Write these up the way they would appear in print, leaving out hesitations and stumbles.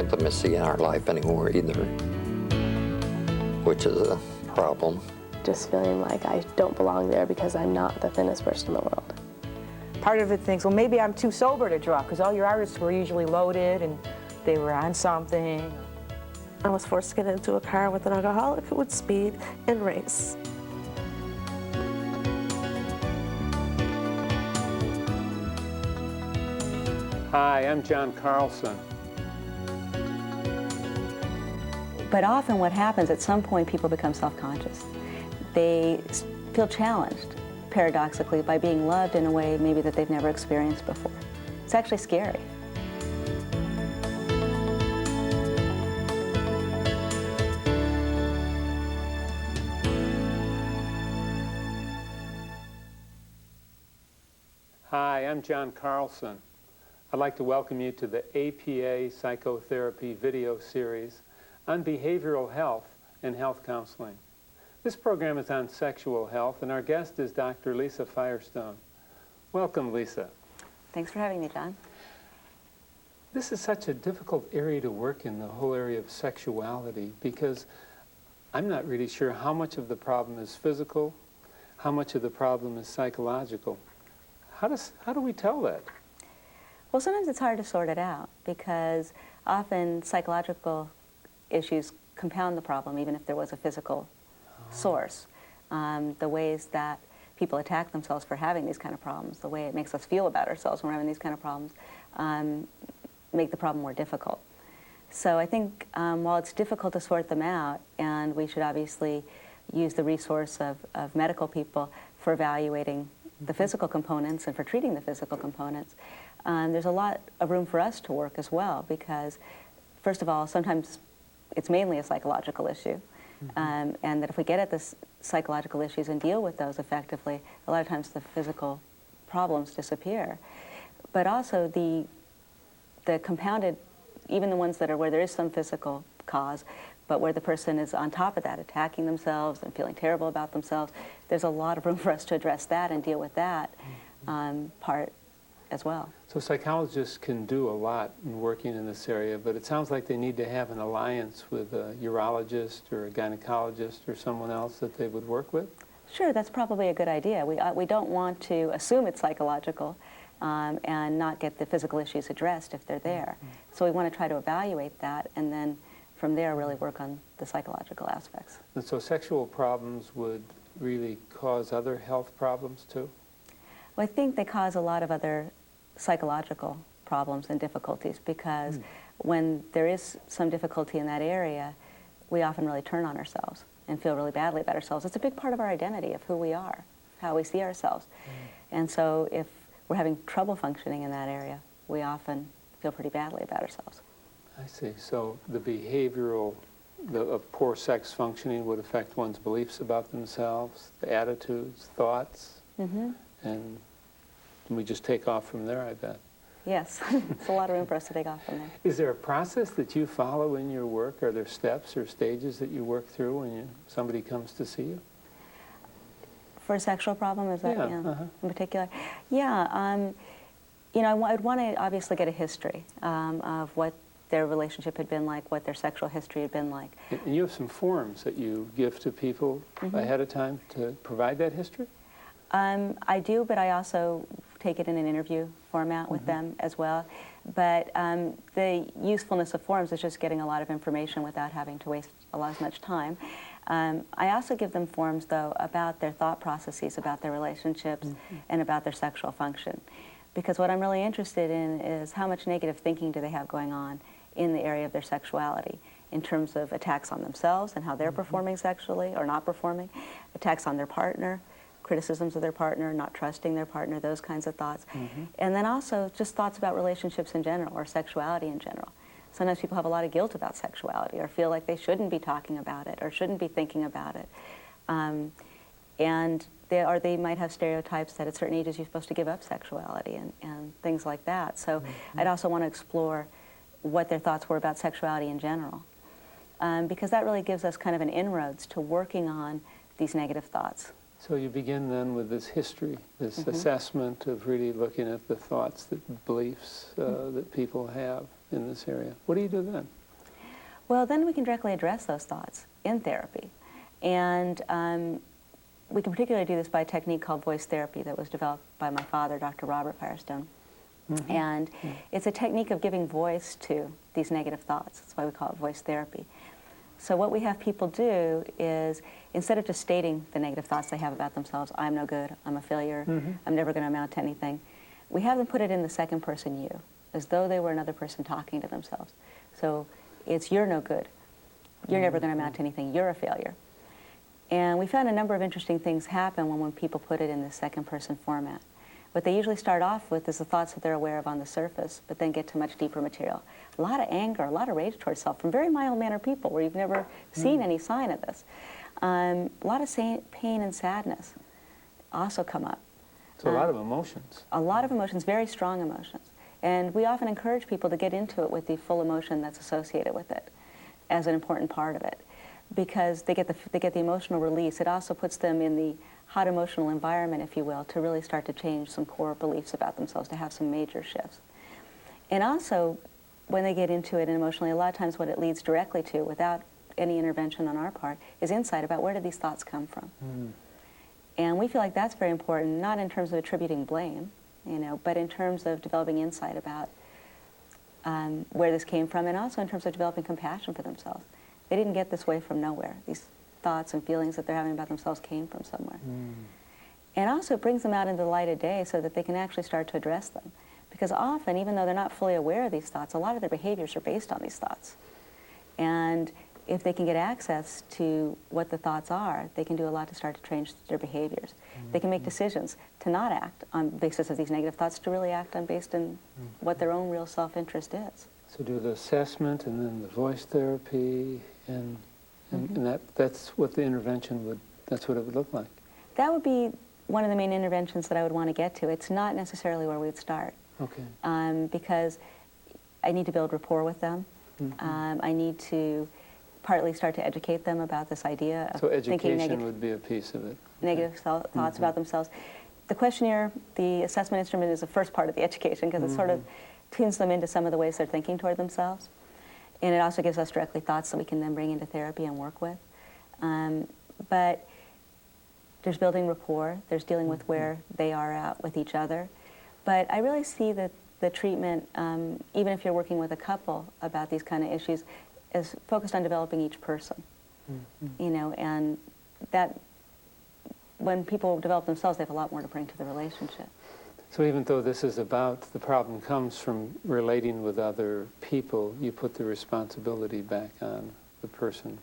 intimacy in our life anymore either, which is a problem. Just feeling like I don't belong there because I'm not the thinnest person in the world. Part of it thinks, well, maybe I'm too sober to draw, because all your artists were usually loaded and they were on something. I was forced to get into a car with an alcoholic who would speed and race. Hi, I'm John Carlson. But often what happens, at some point people become self-conscious. They feel challenged, paradoxically, by being loved in a way maybe that they've never experienced before. It's actually scary. Hi, I'm John Carlson. I'd like to welcome you to the APA Psychotherapy video series on behavioral health and health counseling. This program is on sexual health, and our guest is Dr. Lisa Firestone. Welcome, Lisa. Thanks for having me, John. This is such a difficult area to work in, the whole area of sexuality, because I'm not really sure how much of the problem is physical, how much of the problem is psychological. How do we tell that? Well, sometimes it's hard to sort it out because often psychological issues compound the problem, even if there was a physical source. The ways that people attack themselves for having these kind of problems, the way it makes us feel about ourselves when we're having these kind of problems, make the problem more difficult. So I think while it's difficult to sort them out, and we should obviously use the resource of medical people for evaluating the physical components and for treating the physical components, there's a lot of room for us to work as well, because first of all, sometimes it's mainly a psychological issue, and that if we get at the psychological issues and deal with those effectively, a lot of times the physical problems disappear. But also the compounded, even the ones that are where there is some physical cause, but where the person is on top of that, attacking themselves and feeling terrible about themselves, there's a lot of room for us to address that and deal with that part as well. So psychologists can do a lot in working in this area, but it sounds like they need to have an alliance with a urologist or a gynecologist or someone else that they would work with? Sure, that's probably a good idea. We don't want to assume it's psychological and not get the physical issues addressed if they're there. So we want to try to evaluate that and then from there really work on the psychological aspects. And so sexual problems would really cause other health problems too? Well, I think they cause a lot of other psychological problems and difficulties because when there is some difficulty in that area, we often really turn on ourselves and feel really badly about ourselves. It's a big part of our identity, of who we are, how we see ourselves. And so if we're having trouble functioning in that area, we often feel pretty badly about ourselves. I see. So the behavioral of poor sex functioning would affect one's beliefs about themselves, the attitudes, thoughts, and we just take off from there, I bet. Yes, it's a lot of room for us to take off from there. Is there a process that you follow in your work? Are there steps or stages that you work through when somebody comes to see you? For a sexual problem, is that in particular? Yeah, you know, I'd want to obviously get a history of what their relationship had been like, what their sexual history had been like. And you have some forms that you give to people ahead of time to provide that history? I do, but I also take it in an interview format with them as well. But the usefulness of forms is just getting a lot of information without having to waste as much time. I also give them forms, though, about their thought processes, about their relationships, and about their sexual function. Because what I'm really interested in is how much negative thinking do they have going on in the area of their sexuality, in terms of attacks on themselves and how they're performing sexually or not performing, attacks on their partner, criticisms of their partner, not trusting their partner, those kinds of thoughts. And then also just thoughts about relationships in general or sexuality in general. Sometimes people have a lot of guilt about sexuality or feel like they shouldn't be talking about it or shouldn't be thinking about it. And they might have stereotypes that at certain ages you're supposed to give up sexuality and things like that. So I'd also want to explore what their thoughts were about sexuality in general. Because that really gives us kind of an inroads to working on these negative thoughts. So you begin then with this history, this assessment of really looking at the thoughts, the beliefs that people have. in this area, what do you do then? Well, then we can directly address those thoughts in therapy. And we can particularly do this by a technique called voice therapy that was developed by my father, Dr. Robert Firestone. And it's a technique of giving voice to these negative thoughts. That's why we call it voice therapy. So what we have people do is, instead of just stating the negative thoughts they have about themselves, I'm no good, I'm a failure, I'm never going to amount to anything, we have them put it in the second person you, as though they were another person talking to themselves. So it's you're no good, you're never going to amount to anything, you're a failure. And we found a number of interesting things happen when people put it in the second person format. What they usually start off with is the thoughts that they're aware of on the surface, but then get to much deeper material. A lot of anger, a lot of rage towards self from very mild-mannered people where you've never seen any sign of this. A lot of pain and sadness also come up. So a lot of emotions. A lot of emotions, very strong emotions. And we often encourage people to get into it with the full emotion that's associated with it as an important part of it, because they get the emotional release. It also puts them in the hot emotional environment, if you will, to really start to change some core beliefs about themselves, to have some major shifts. And also, when they get into it emotionally, a lot of times what it leads directly to, without any intervention on our part, is insight about where did these thoughts come from. And we feel like that's very important, not in terms of attributing blame, but in terms of developing insight about where this came from, and also in terms of developing compassion for themselves. They didn't get this way from nowhere. These thoughts and feelings that they're having about themselves came from somewhere. And also it brings them out into the light of day so that they can actually start to address them. Because often, even though they're not fully aware of these thoughts, a lot of their behaviors are based on these thoughts. And if they can get access to what the thoughts are, they can do a lot to start to change their behaviors. They can make decisions to not act on the basis of these negative thoughts, to really act on based on what their own real self-interest is. So do the assessment and then the voice therapy, and that's what the intervention would, that's what it would look like. That would be one of the main interventions that I would want to get to. It's not necessarily where we would start. Okay. Because I need to build rapport with them. I need to partly start to educate them about this idea of thinking negative. Would be a piece of it. Negative thoughts about themselves. The questionnaire, the assessment instrument, is the first part of the education, because it sort of tunes them into some of the ways they're thinking toward themselves. And it also gives us directly thoughts that we can then bring into therapy and work with. But there's building rapport, there's dealing with where they are at with each other. But I really see that the treatment, even if you're working with a couple about these kind of issues, is focused on developing each person. And that when people develop themselves, they have a lot more to bring to the relationship. So even though this is about, the problem comes from relating with other people, you put the responsibility back on the person.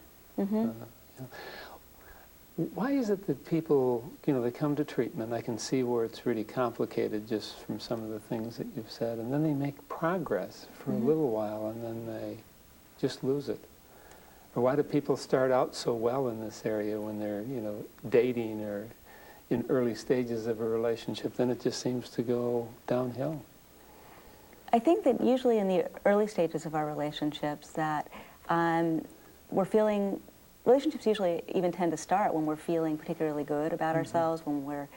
Why is it that people, they come to treatment, I can see where it's really complicated just from some of the things that you've said, and then they make progress for a little while and then they just lose it? Or why do people start out so well in this area when they're, dating or in early stages of a relationship, then it just seems to go downhill? I think that usually in the early stages of our relationships that relationships usually even tend to start when we're feeling particularly good about ourselves, when we're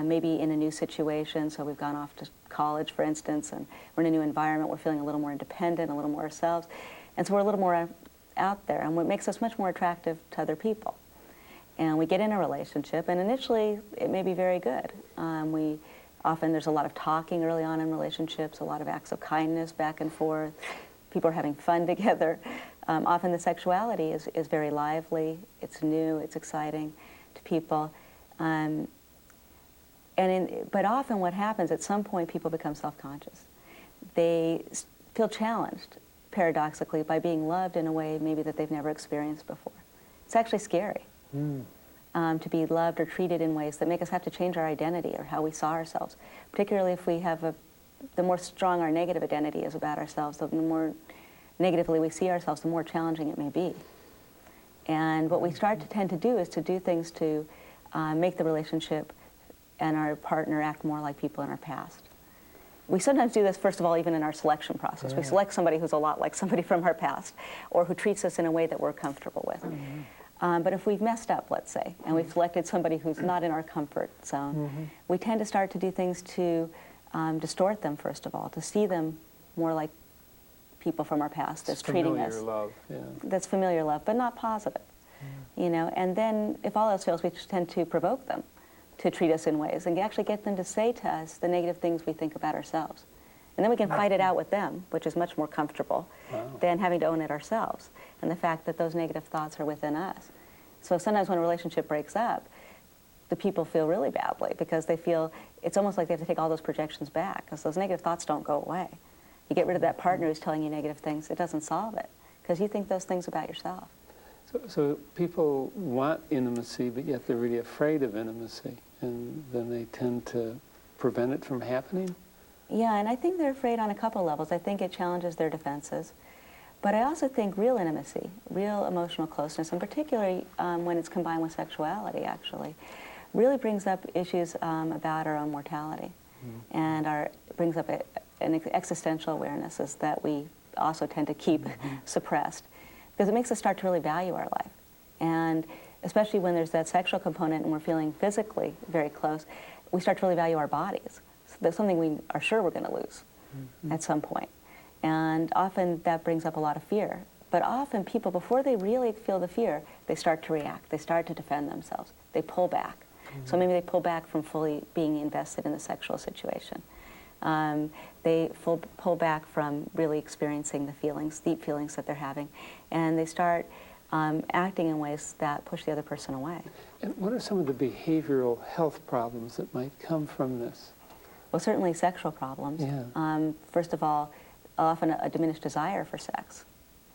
maybe in a new situation, so we've gone off to college, for instance, and we're in a new environment, we're feeling a little more independent, a little more ourselves, and so we're a little more out there, and what makes us much more attractive to other people. And we get in a relationship, and initially it may be very good. There's a lot of talking early on in relationships, a lot of acts of kindness back and forth. People are having fun together. Often the sexuality is very lively, it's new, it's exciting to people. But often what happens, at some point people become self-conscious. They feel challenged, paradoxically, by being loved in a way maybe that they've never experienced before. It's actually scary. To be loved or treated in ways that make us have to change our identity or how we saw ourselves, particularly if we have the more strong our negative identity is about ourselves, the more negatively we see ourselves, the more challenging it may be. And what we start to tend to do is to do things to make the relationship and our partner act more like people in our past. We sometimes do this, first of all, even in our selection process. We select somebody who's a lot like somebody from our past, or who treats us in a way that we're comfortable with. But if we've messed up, let's say, and we've selected somebody who's not in our comfort zone, we tend to start to do things to distort them, first of all, to see them more like people from our past as It's treating familiar us. love, yeah. That's familiar love, but not positive. You know, and then if all else fails, we tend to provoke them to treat us in ways and actually get them to say to us the negative things we think about ourselves. And then we can fight it out with them, which is much more comfortable than having to own it ourselves, and the fact that those negative thoughts are within us. So sometimes when a relationship breaks up, the people feel really badly because they feel it's almost like they have to take all those projections back because those negative thoughts don't go away. You get rid of that partner who's telling you negative things, it doesn't solve it because you think those things about yourself. So people want intimacy, but yet they're really afraid of intimacy, and then they tend to prevent it from happening? Yeah, and I think they're afraid on a couple levels. I think it challenges their defenses. But I also think real intimacy, real emotional closeness, and particularly when it's combined with sexuality, actually, really brings up issues about our own mortality, and brings up an existential awarenesses that we also tend to keep suppressed, because it makes us start to really value our life. And especially when there's that sexual component and we're feeling physically very close, we start to really value our bodies. So that's something we are sure we're going to lose at some point. And often that brings up a lot of fear. But often people, before they really feel the fear, they start to react. They start to defend themselves. They pull back. So maybe they pull back from fully being invested in the sexual situation. They pull back from really experiencing the feelings, deep feelings that they're having. And they start acting in ways that push the other person away. And what are some of the behavioral health problems that might come from this? Well, certainly sexual problems. Yeah. First of all, often a diminished desire for sex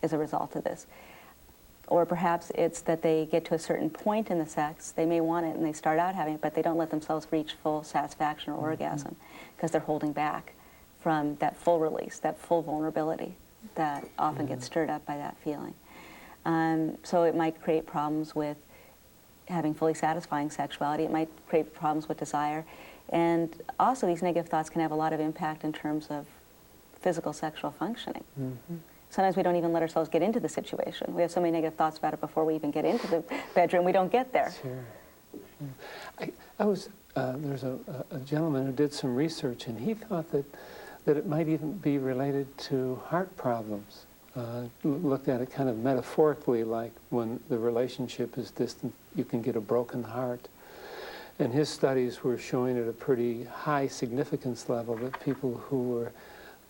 is a result of this. Or perhaps it's that they get to a certain point in the sex, they may want it and they start out having it, but they don't let themselves reach full satisfaction or orgasm because they're holding back from that full release, that full vulnerability that often gets stirred up by that feeling. So it might create problems with having fully satisfying sexuality. It might create problems with desire. And also these negative thoughts can have a lot of impact in terms of physical sexual functioning. Sometimes we don't even let ourselves get into the situation. We have so many negative thoughts about it before we even get into the bedroom, we don't get there. Sure. There's a gentleman who did some research, and he thought that it might even be related to heart problems. Looked at it kind of metaphorically, like when the relationship is distant, you can get a broken heart. And his studies were showing at a pretty high significance level that people who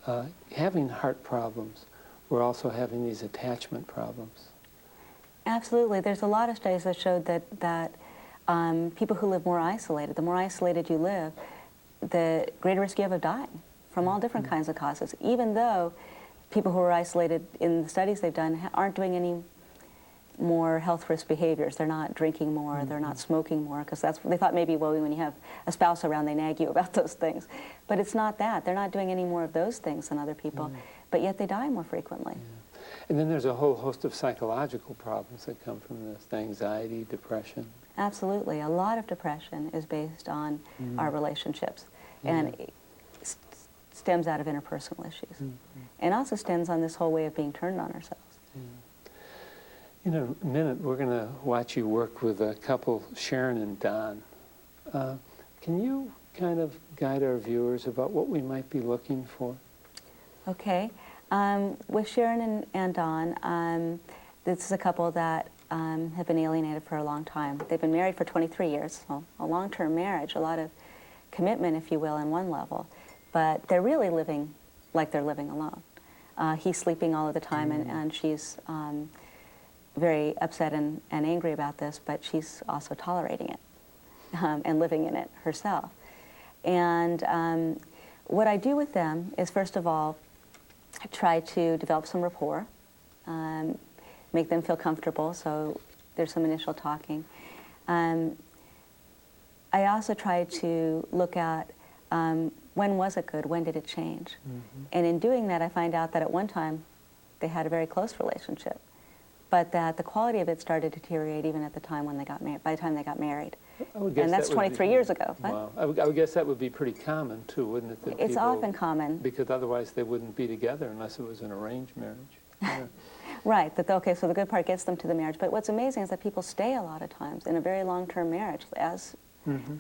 were having heart problems were also having these attachment problems. Absolutely. There's a lot of studies that showed that people who live more isolated, the more isolated you live, the greater risk you have of dying from all different kinds of causes, even though people who are isolated in the studies they've done aren't doing any more health risk behaviors. They're not drinking more, they're not smoking more, because they thought maybe, well, when you have a spouse around, they nag you about those things. But it's not that. They're not doing any more of those things than other people, but yet they die more frequently. And then there's a whole host of psychological problems that come from this, anxiety, depression. Absolutely. A lot of depression is based on our relationships, and it stems out of interpersonal issues, and also stems on this whole way of being turned on ourselves. In a minute, we're going to watch you work with a couple, Sharon and Don. Can you kind of guide our viewers about what we might be looking for? Okay. With Sharon and Don, this is a couple that have been alienated for a long time. They've been married for 23 years, so a long-term marriage, a lot of commitment, if you will, on one level, but they're really living like they're living alone. He's sleeping all of the time, and she's very upset and angry about this, but she's also tolerating it and living in it herself. And what I do with them is, first of all, I try to develop some rapport, make them feel comfortable, so there's some initial talking. I also try to look at when was it good, when did it change? And in doing that, I find out that at one time they had a very close relationship, but that the quality of it started to deteriorate even at the time when they got married, by the time they got married. And that's 23 years ago. Wow. I would guess that would be pretty common too, wouldn't it? That it's often common. Because otherwise they wouldn't be together unless it was an arranged marriage. Yeah. Right, okay, so the good part gets them to the marriage. But what's amazing is that people stay a lot of times in a very long-term marriage, as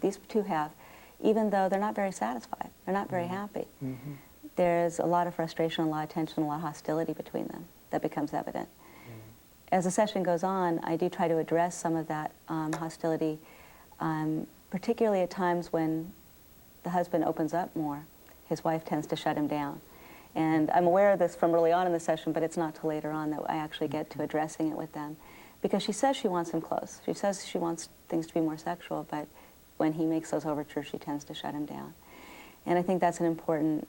these two have, even though they're not very satisfied, they're not very happy. there's a lot of frustration, a lot of tension, a lot of hostility between them that becomes evident. As the session goes on, I do try to address some of that hostility, particularly at times when the husband opens up more. His wife tends to shut him down. And I'm aware of this from early on in the session, but it's not till later on that I actually get to addressing it with them. Because she says she wants him close. She says she wants things to be more sexual, but when he makes those overtures, she tends to shut him down. And I think that's an important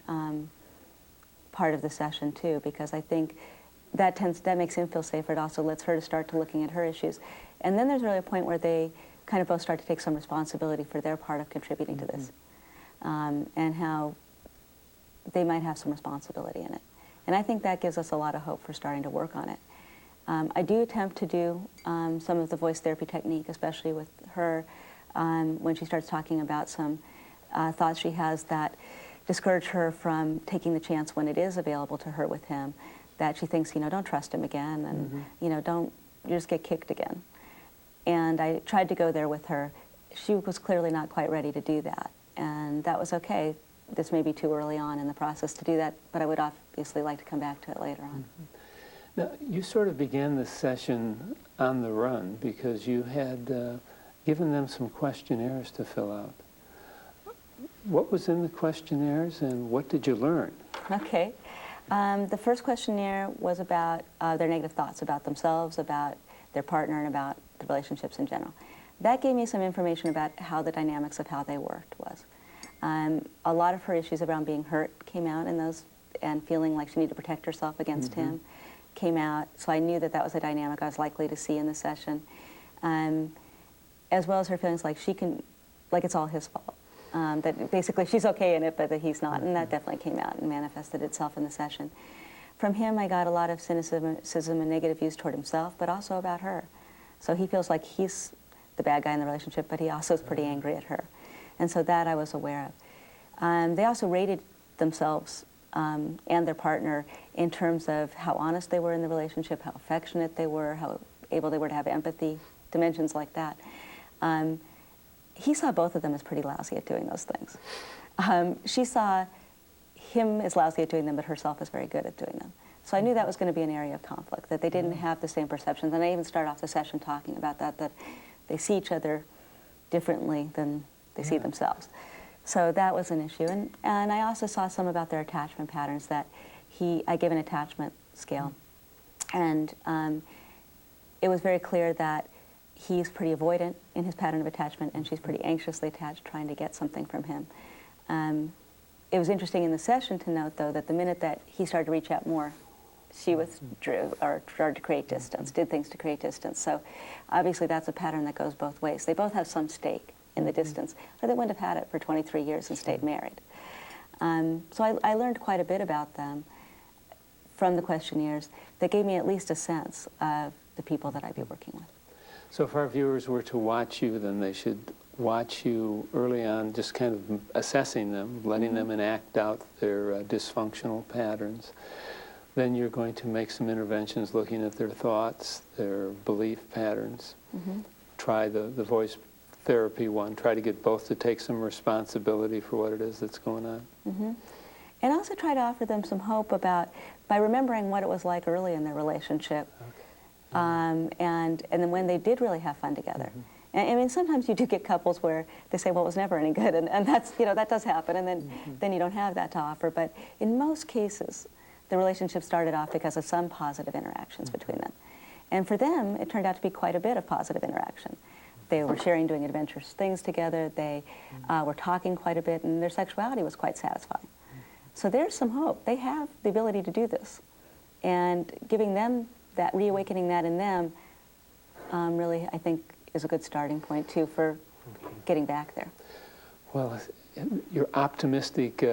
part of the session too, because I think that makes him feel safer. It also lets her to start to looking at her issues. And then there's really a point where they kind of both start to take some responsibility for their part of contributing to this, and how they might have some responsibility in it. And I think that gives us a lot of hope for starting to work on it. I do attempt to do some of the voice therapy technique, especially with her, when she starts talking about some thoughts she has that discourage her from taking the chance when it is available to her with him, that she thinks, don't trust him again, and, you just get kicked again. And I tried to go there with her. She was clearly not quite ready to do that, and that was okay. This may be too early on in the process to do that, but I would obviously like to come back to it later on. Now, you sort of began this session on the run because you had given them some questionnaires to fill out. What was in the questionnaires and what did you learn? Okay. The first questionnaire was about their negative thoughts about themselves, about their partner, and about the relationships in general. That gave me some information about how the dynamics of how they worked was. A lot of her issues around being hurt came out in those, and feeling like she needed to protect herself against him came out. So I knew that that was a dynamic I was likely to see in the session. As well as her feelings like it's all his fault. That basically she's okay in it, but that he's not, and that definitely came out and manifested itself in the session. From him, I got a lot of cynicism and negative views toward himself, but also about her. So he feels like he's the bad guy in the relationship, but he also is pretty angry at her. And so that I was aware of. They also rated themselves and their partner in terms of how honest they were in the relationship, how affectionate they were, how able they were to have empathy, dimensions like that. He saw both of them as pretty lousy at doing those things. She saw him as lousy at doing them, but herself as very good at doing them. So I knew that was going to be an area of conflict, that they didn't have the same perceptions. And I even started off the session talking about that they see each other differently than they see themselves. So that was an issue. And I also saw some about their attachment patterns that I gave an attachment scale. And it was very clear that he's pretty avoidant in his pattern of attachment, and she's pretty anxiously attached, trying to get something from him. It was interesting in the session to note, though, that the minute that he started to reach out more, she withdrew or started to create distance, did things to create distance. So obviously that's a pattern that goes both ways. They both have some stake in the distance, or they wouldn't have had it for 23 years and stayed married. So I learned quite a bit about them from the questionnaires that gave me at least a sense of the people that I'd be working with. So if our viewers were to watch you, then they should watch you early on, just kind of assessing them, letting them enact out their dysfunctional patterns. Then you're going to make some interventions looking at their thoughts, their belief patterns. Try the voice therapy one, try to get both to take some responsibility for what it is that's going on. And also try to offer them some hope by remembering what it was like early in their relationship. And then when they did really have fun together. And I mean, sometimes you do get couples where they say, well, it was never any good, and that's, that does happen, and then you don't have that to offer. But in most cases, the relationship started off because of some positive interactions between them. And for them, it turned out to be quite a bit of positive interaction. They were sharing, doing adventurous things together, they were talking quite a bit, and their sexuality was quite satisfying. So there's some hope. They have the ability to do this. And giving them that, reawakening that in them, really, I think, is a good starting point, too, for getting back there. Well, your optimistic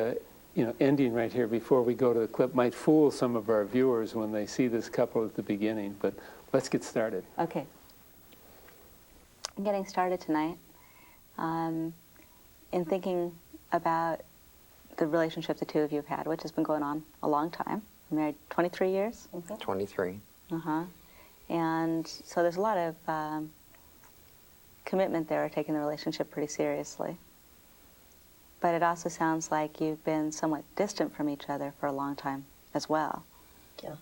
ending right here before we go to the clip might fool some of our viewers when they see this couple at the beginning, but let's get started. Okay. I'm getting started tonight in thinking about the relationship the two of you have had, which has been going on a long time. You're married 23 years? 23. And so there's a lot of commitment there, taking the relationship pretty seriously. But it also sounds like you've been somewhat distant from each other for a long time as well. Yeah.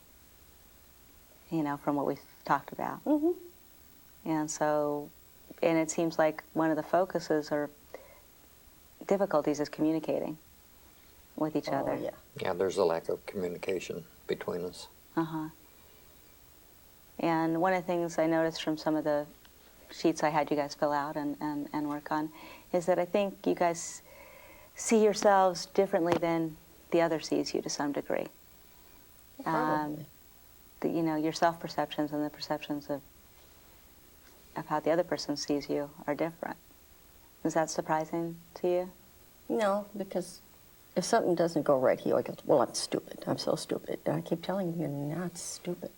You know, from what we've talked about. Mm-hmm. And so, and it seems like one of the focuses or difficulties is communicating with each other. Oh, yeah. Yeah, there's a lack of communication between us. Uh-huh. And one of the things I noticed from some of the sheets I had you guys fill out and work on is that I think you guys see yourselves differently than the other sees you to some degree. Probably. You know, your self-perceptions and the perceptions of how the other person sees you are different. Is that surprising to you? No, because if something doesn't go right, he always goes, well, I'm stupid. I'm so stupid. And I keep telling him, you're not stupid.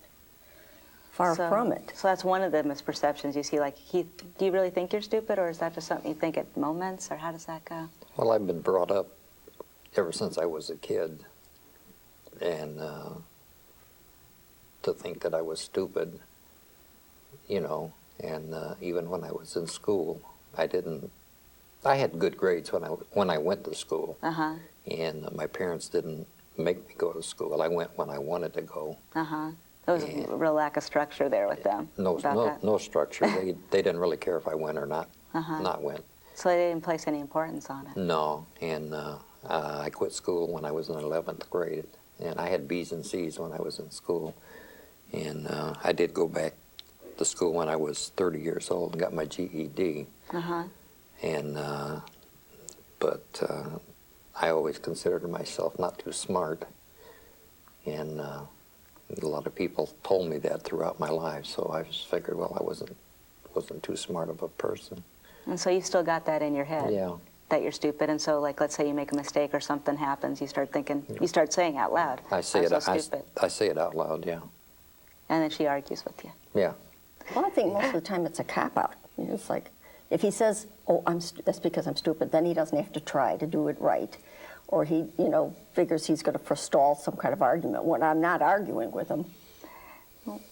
Far from it. So that's one of the misperceptions you see. Like, do you really think you're stupid, or is that just something you think at moments, or how does that go? Well, I've been brought up ever since I was a kid, and to think that I was stupid, you know, and even when I was in school, I had good grades when I went to school, Uh-huh. and my parents didn't make me go to school. I went when I wanted to go. Uh-huh. There was a real lack of structure there with them. No structure. They didn't really care if I went or not went. So they didn't place any importance on it. No, and I quit school when I was in 11th grade, and I had B's and C's when I was in school, and I did go back to school when I was 30 years old and got my GED, Uh-huh. and but I always considered myself not too smart, and a lot of people told me that throughout my life, so I just figured, well, I wasn't too smart of a person. And so you still got that in your head? Yeah. That you're stupid, and so, like, let's say you make a mistake or something happens, you start thinking, you start saying out loud, I say I'm it. so stupid. I say it out loud. Yeah. And then she argues with you. Yeah. Well, I think most of the time it's a cop-out. You know, it's like, if he says, oh, that's because I'm stupid, then he doesn't have to try to do it right. Or he, you know, figures he's going to forestall some kind of argument when I'm not arguing with him.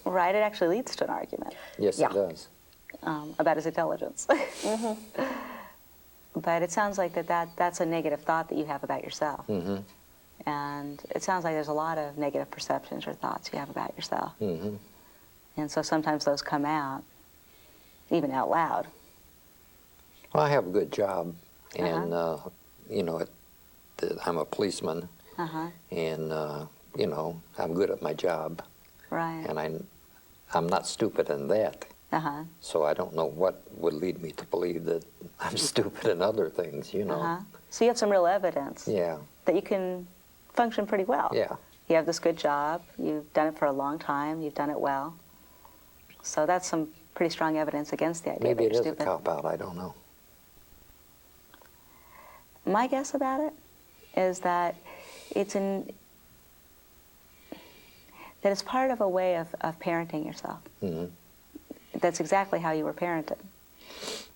Right, it actually leads to an argument Yes, Yeah. it does. about his intelligence. But it sounds like that's a negative thought that you have about yourself. Mm-hmm. And it sounds like there's a lot of negative perceptions or thoughts you have about yourself. Mm-hmm. And so sometimes those come out, even out loud. Well, I have a good job, and you know, I'm a policeman, Uh-huh. and you know, I'm good at my job, Right. and I'm not stupid in that. Uh-huh. So I don't know what would lead me to believe that I'm stupid in other things. You know. Uh-huh. So you have some real evidence Yeah. that you can function pretty well. Yeah. You have this good job. You've done it for a long time. You've done it well. So that's some pretty strong evidence against the idea Maybe that it you're is a stupid. cop-out. I don't know. My guess about it is that that it's part of a way of parenting yourself. Mm-hmm. That's exactly how you were parented.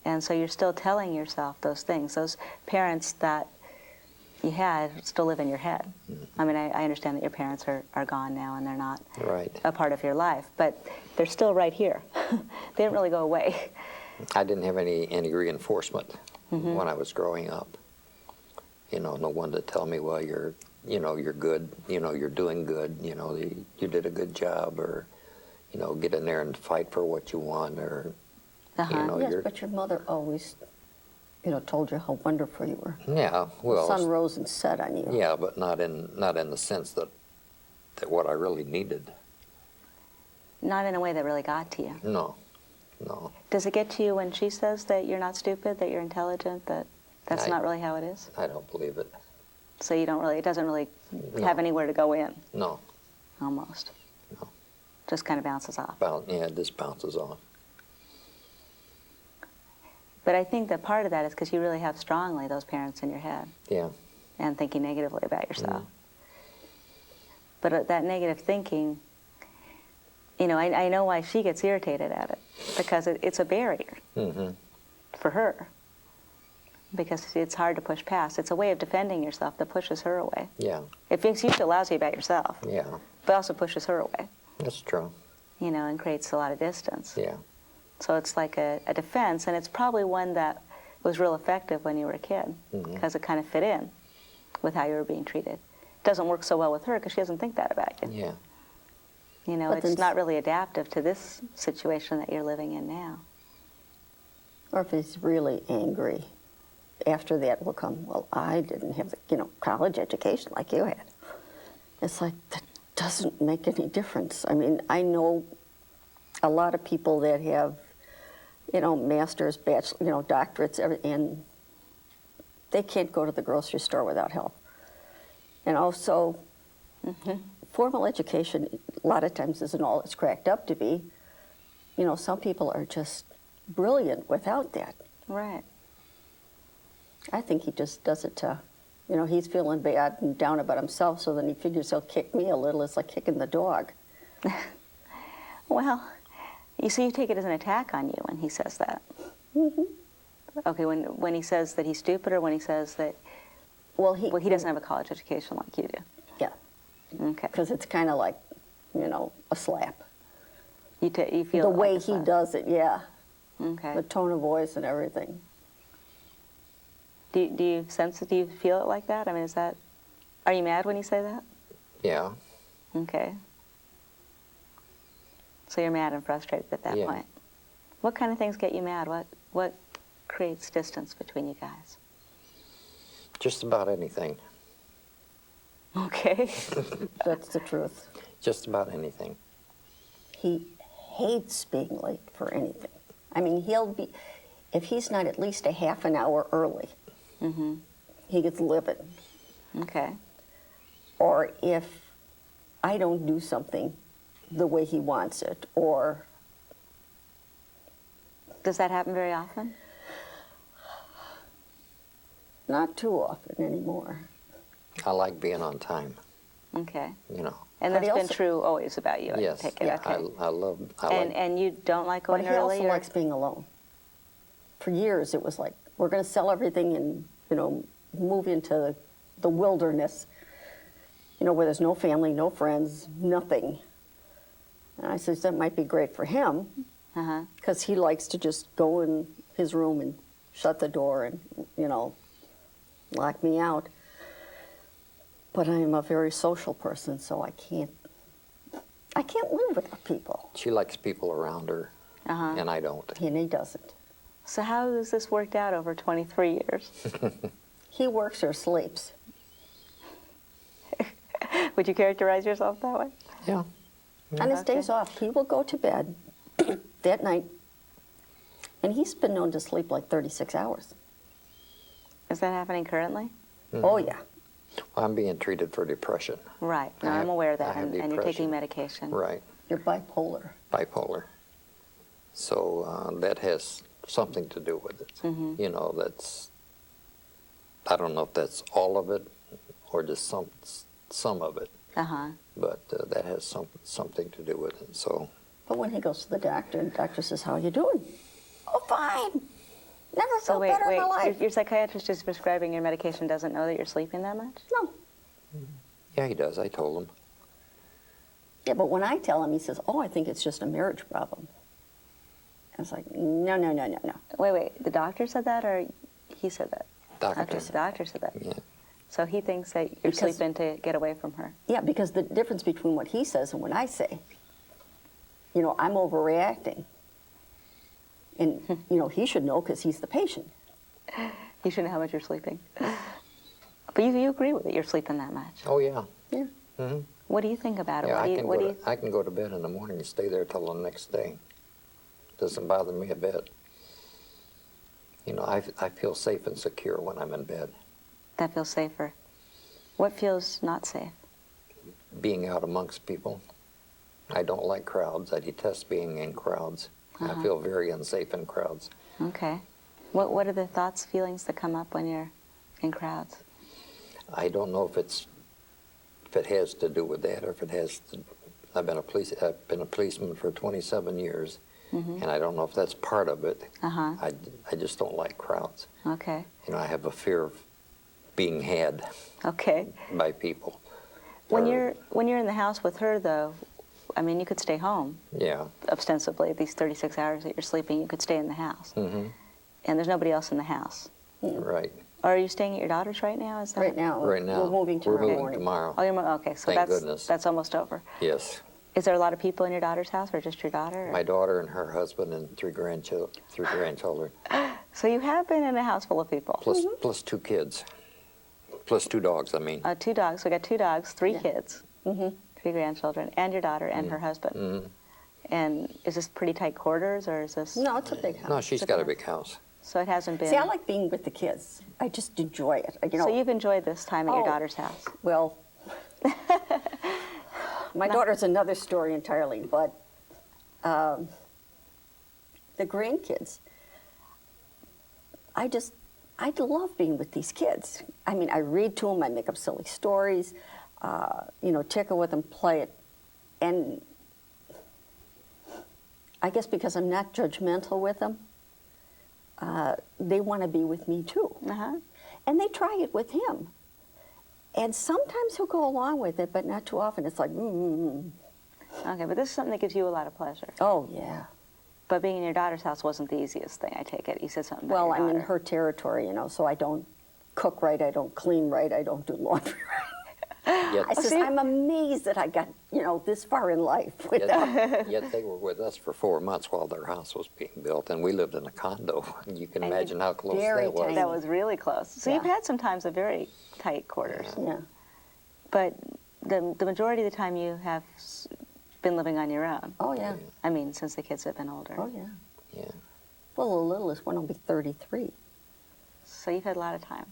And so you're still telling yourself those things. Those parents that you had still live in your head. I mean, I understand that your parents are gone now and they're not Right. a part of your life, but they're still right here. They didn't really go away. I didn't have any reinforcement when I was growing up. You know, no one to tell me, well, you're good, you know, you're doing good, you know, you did a good job, or, you know, get in there and fight for what you want, or, Uh-huh. you know, Yes, you're, but your mother always, you know, told you how wonderful you were. yeah, well, The sun rose and set on you. yeah, but not in the sense that what I really needed. Not in a way that really got to you. No. Does it get to you when she says that you're not stupid, that you're intelligent, that that's I- not really how it is? I don't believe it. So it doesn't really No. have anywhere to go in, No. almost. No. Just kind of bounces off. Yeah, it just bounces off. But I think that part of that is because you really have strongly those parents in your head Yeah. and thinking negatively about yourself. Mm-hmm. But that negative thinking, you know, I know why she gets irritated at it, because it's a barrier Mm-hmm. for her, because it's hard to push past. It's a way of defending yourself that pushes her away. Yeah. It makes you feel lousy about yourself, Yeah. but also pushes her away, That's true. you know, and creates a lot of distance. Yeah. So it's like a defense, and it's probably one that was real effective when you were a kid because it kind of fit in with how you were being treated. It doesn't work so well with her because she doesn't think that about you. Yeah. You know, But it's then not really adaptive to this situation that you're living in now. Or if he's really angry, after that will come, well, I didn't have the, college education like you had. It's like, that doesn't make any difference. I mean, I know a lot of people that have, masters, bachelor, doctorates, and they can't go to the grocery store without help. And also, formal education, a lot of times, isn't all it's cracked up to be. Some people are just brilliant without that. Right. I think he just does it to, he's feeling bad and down about himself, so then he figures he'll kick me a little. It's like kicking the dog. Well, you take it as an attack on you when he says that. Okay, when he says that he's stupid, or when he says that, Well, he doesn't have a college education like you do. Yeah, Okay. because it's kind of like, a slap. You feel The it way like a he slap. does it, yeah. Okay. The tone of voice and everything. Do you sense it? Do you feel it like that? I mean, are you mad when you say that? Yeah. Okay. So you're mad and frustrated at that Yeah. point. What kind of things get you mad? What creates distance between you guys? Just about anything. Okay. That's the truth. Just about anything. He hates being late for anything. I mean, if he's not at least a half an hour early, he gets livid. Okay. Or if I don't do something the way he wants it, or Does that happen very often? not too often anymore. I like being on time, Okay. you know. And But that's he been also- true always about you, Yes. I take it. Yeah. Okay. I like. And you don't like But going he early? also or- likes being alone. For years, it was like, we're going to sell everything and, move into the wilderness, where there's no family, no friends, nothing. And I said, that might be great for him, Uh-huh. because he likes to just go in his room and shut the door and, lock me out. But I am a very social person, so I can't live without people. She likes people around her, Uh-huh. and I don't. And he doesn't. So how has this worked out over 23 years? He works or sleeps. Would you characterize yourself that way? Yeah. On his Okay. days off, he will go to bed that night, and he's been known to sleep like 36 hours. Is that happening currently? Oh, yeah. I'm being treated for depression. Right. No, I I'm have- aware of I that, have and you're depression. taking medication. Right. You're bipolar. Bipolar. So that has something to do with it. You know, I don't know if that's all of it or just some of it, Uh-huh. but that has something to do with it. So But when he goes to the doctor, and the doctor says, how are you doing? Oh, fine. Never So felt wait, better in my life. your psychiatrist is prescribing your medication doesn't know that you're sleeping that much? No. yeah, he does. I told him. Yeah, but when I tell him, he says, oh, I think it's just a marriage problem. I was like, no. Wait, the doctor said that, or he said that? Doctor. Okay, the doctor said that. Yeah. So he thinks that you're Because- sleeping to get away from her. Yeah, because the difference between what he says and what I say, I'm overreacting. And, he should know because he's the patient. You should know how much you're sleeping. But you agree with it, you're sleeping that much. Oh, yeah. Yeah. hmm What do you think about it? Yeah, What do you, I can go to bed in the morning and stay there till the next day. Doesn't bother me a bit. I feel safe and secure when I'm in bed. that feels safer? What feels not safe? Being out amongst people. I don't like crowds. I detest being in crowds. I feel very unsafe in crowds. Okay. What are the thoughts, feelings that come up when you're in crowds? I don't know if it has to do with that or if it has to, I've been a policeman for 27 years, and I don't know if that's part of it. Uh-huh. I just don't like crowds. Okay. I have a fear of being had Okay. by people. When Or- you're in the house with her, though, I mean, you could stay home Yeah. ostensibly these 36 hours that you're sleeping. You could stay in the house. hmm and there's nobody else in the house. Right. Or are you staying at your daughter's right now? Is that Right now, Right now. we're moving tomorrow We're moving morning. tomorrow. Oh, you're okay. So Thank goodness. that's almost over. Yes. Is there a lot of people in your daughter's house, or just your daughter? Or? My daughter and her husband and three grandchildren. So you have been in a house full of people. Plus 2 kids. Plus 2 dogs, I mean. 2 dogs. We got 2 dogs, 3 kids, 3 grandchildren, and your daughter and her husband. Mm-hmm. And is this pretty tight quarters, or is this? No, it's a big house. No, she's got a big house. So it hasn't been. See, I like being with the kids. I just enjoy it. You know, So you've enjoyed this time at your Oh. daughter's house. well, my daughter's another story entirely, but the grandkids, I love being with these kids. I mean, I read to them, I make up silly stories, you know, tickle with them, play it. And I guess because I'm not judgmental with them, they want to be with me too. And they try it with him. And sometimes he'll go along with it, but not too often. It's like, Okay, but this is something that gives you a lot of pleasure. oh, yeah. But being in your daughter's house wasn't the easiest thing, I take it. You said something about Well, your I'm in daughter. her territory, you know, so I don't cook right, I don't clean right, I don't do laundry right. Yet, I says, I'm amazed that I got, you know, this far in life without. yet they were with us for 4 months while their house was being built, and we lived in a condo. You can And imagine how close very that was. tiny. That was really close. So you've Yeah. had sometimes a very tight quarters. Yeah. But the majority of the time you have been living on your own. Oh, yeah. I mean, since the kids have been older. Oh, yeah. Yeah. Well, the littlest one will be 33. So you've had a lot of time.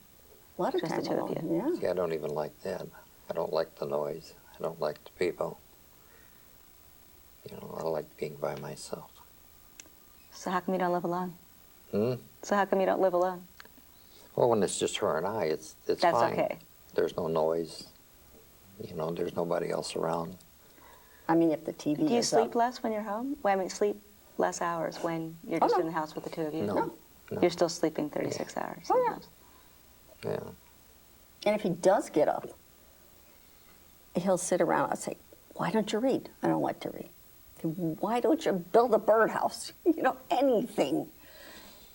A lot of Just time the two of alone, you. yeah. See, I don't even like that. I don't like the noise. I don't like the people. You know, I like being by myself. So how come you don't live alone? Hmm? So how come you don't live alone? Well, when it's just her and I, it's That's fine. okay. There's no noise. You know, there's nobody else around. I mean, if the TV Do you is sleep up. less when you're home? Well, I mean, sleep less hours when you're just no. in the house with the two of you? No. No. You're still sleeping 36 hours Oh, yeah. sometimes. Yeah. And if he does get up, he'll sit around and say, why don't you read? I don't like to read. Why don't you build a birdhouse? You know, anything.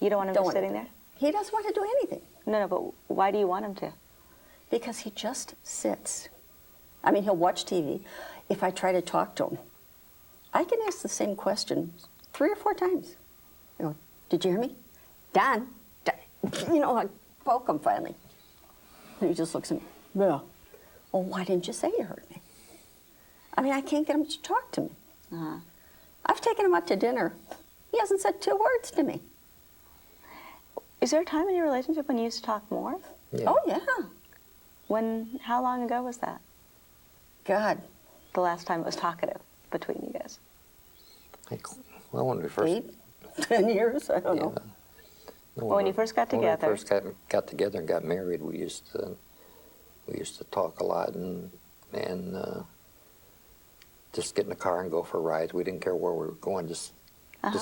You don't want him Don't just want sitting to. there? He doesn't want to do anything No, but why do you want him to? because he just sits. I mean, he'll watch TV. If I try to talk to him, I can ask the same question 3 or 4 times. I go, did you hear me? Don? You know, I poke him finally. And he just looks at me, yeah. Well, why didn't you say you heard me? I mean, I can't get him to talk to me. I've taken him out to dinner. He hasn't said 2 words to me. Is there a time in your relationship when you used to talk more? Yeah. Oh, yeah. How long ago was that? God, The last time it was talkative between you guys? Well, when we first 8, 10 years? I don't yeah. know. No, Well, when you first got when together- we first got together and got married, we used to talk a lot and just get in the car and go for rides. We didn't care where we were going, just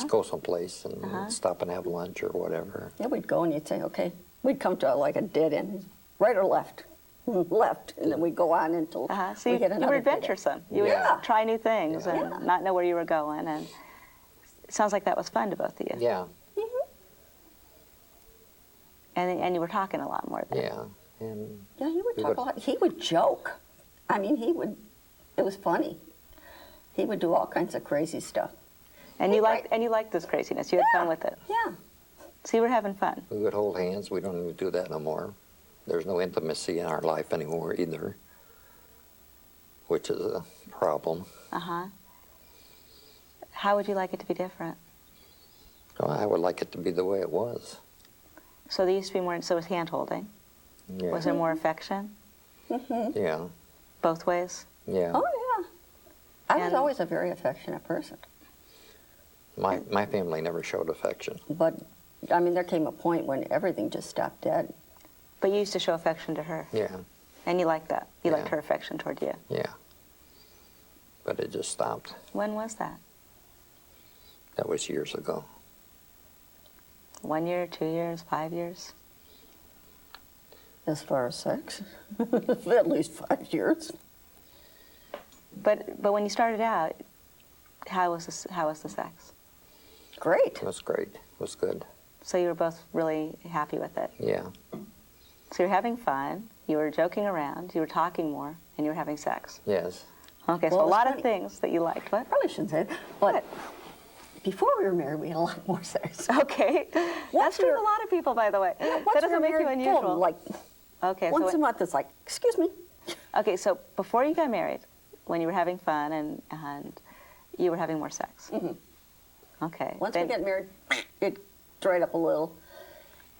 go someplace and stop and have lunch or whatever. Yeah, we'd go and you'd say, okay. We'd come to like a dead end, right or left? Left, and then we'd go on until So we you get another were dead end. adventuresome. You Yeah. would try new things Yeah. and not know where you were going. And it sounds like that was fun to both of you. Yeah, And you were talking a lot more then. yeah. And Yeah, he would We talk would- a lot. He would joke. I mean, it was funny. He would do all kinds of crazy stuff. And you Right. liked this craziness. You had fun with it. Yeah. So you were having fun. we would hold hands. We don't even do that no more. There's no intimacy in our life anymore either, which is a problem. How would you like it to be different? Well, I would like it to be the way it was. So there used to be more, so it was hand-holding. Yeah. Was there more affection Yeah. both ways? Yeah. Oh, yeah. I was And- always a very affectionate person. My family never showed affection. But, I mean, there came a point when everything just stopped dead. But you used to show affection to her. Yeah. And you liked that. You liked Yeah. her affection toward you. Yeah. But it just stopped. When was that? That was years ago. 1 year, 2 years, 5 years? As far as sex, at least 5 years. But when you started out, how was the sex? Great. It was great. It was good. So you were both really happy with it. Yeah. So you're having fun, you were joking around, you were talking more, and you were having sex. Yes. Okay, so Well, a it's lot of funny. things that you liked. What? Probably shouldn't say it, but before we were married, we had a lot more sex. Okay. That's true we were- of a lot of people, by the way. Once That we doesn't were make you married, unusual. boom, like Okay, once so a month, it's like, excuse me. okay, so before you got married, when you were having fun and you were having more sex. Okay. Once then- we got married, it dried up a little,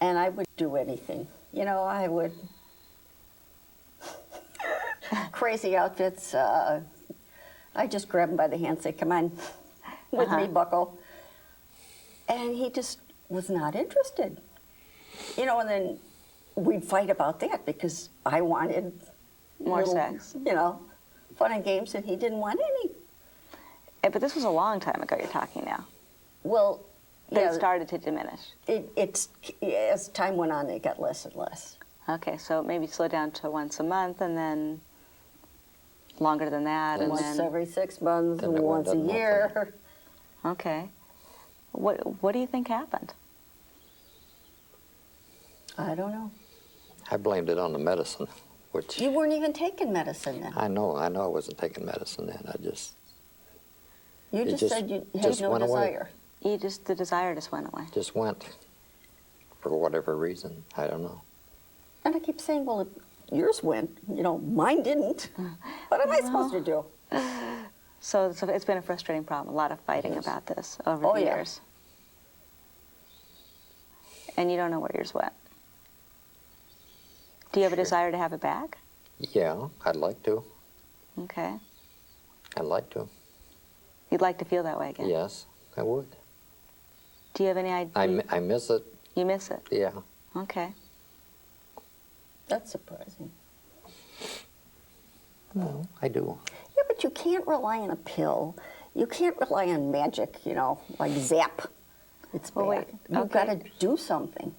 and I would do anything. You know, I would crazy outfits. I just grab him by the hand, say, "Come on, with me, Bucko," and he just was not interested. You know, and then we'd fight about that because I wanted More sex. You know, fun and games, and he didn't want any. But this was a long time ago you're talking now. Well, That yeah, it started to diminish. it's as time went on, it got less and less. Okay, so maybe slow down to once a month and then longer than that. And Once then, every 6 months, Then it went once a to monthly. year. okay. What do you think happened? I don't know. I blamed it on the medicine, which You weren't even taking medicine then. I know I wasn't taking medicine then. You it just just- said you had just no went away. desire. The desire just went away. just went for whatever reason. I don't know. And I keep saying, well, yours went. You know, mine didn't. What am I supposed to do? So it's been a frustrating problem, a lot of fighting Yes. about this over Oh, the yeah. years. And you don't know where yours went. Do you have a Sure. desire to have it back? Yeah, I'd like to. Okay. I'd like to. You'd like to feel that way again? Yes, I would. Do you have any idea? I miss it. You miss it? Yeah. Okay. That's surprising. No, I do. Yeah, but you can't rely on a pill. You can't rely on magic, you know, like zap. It's Well, back. wait, You've okay. got to do something.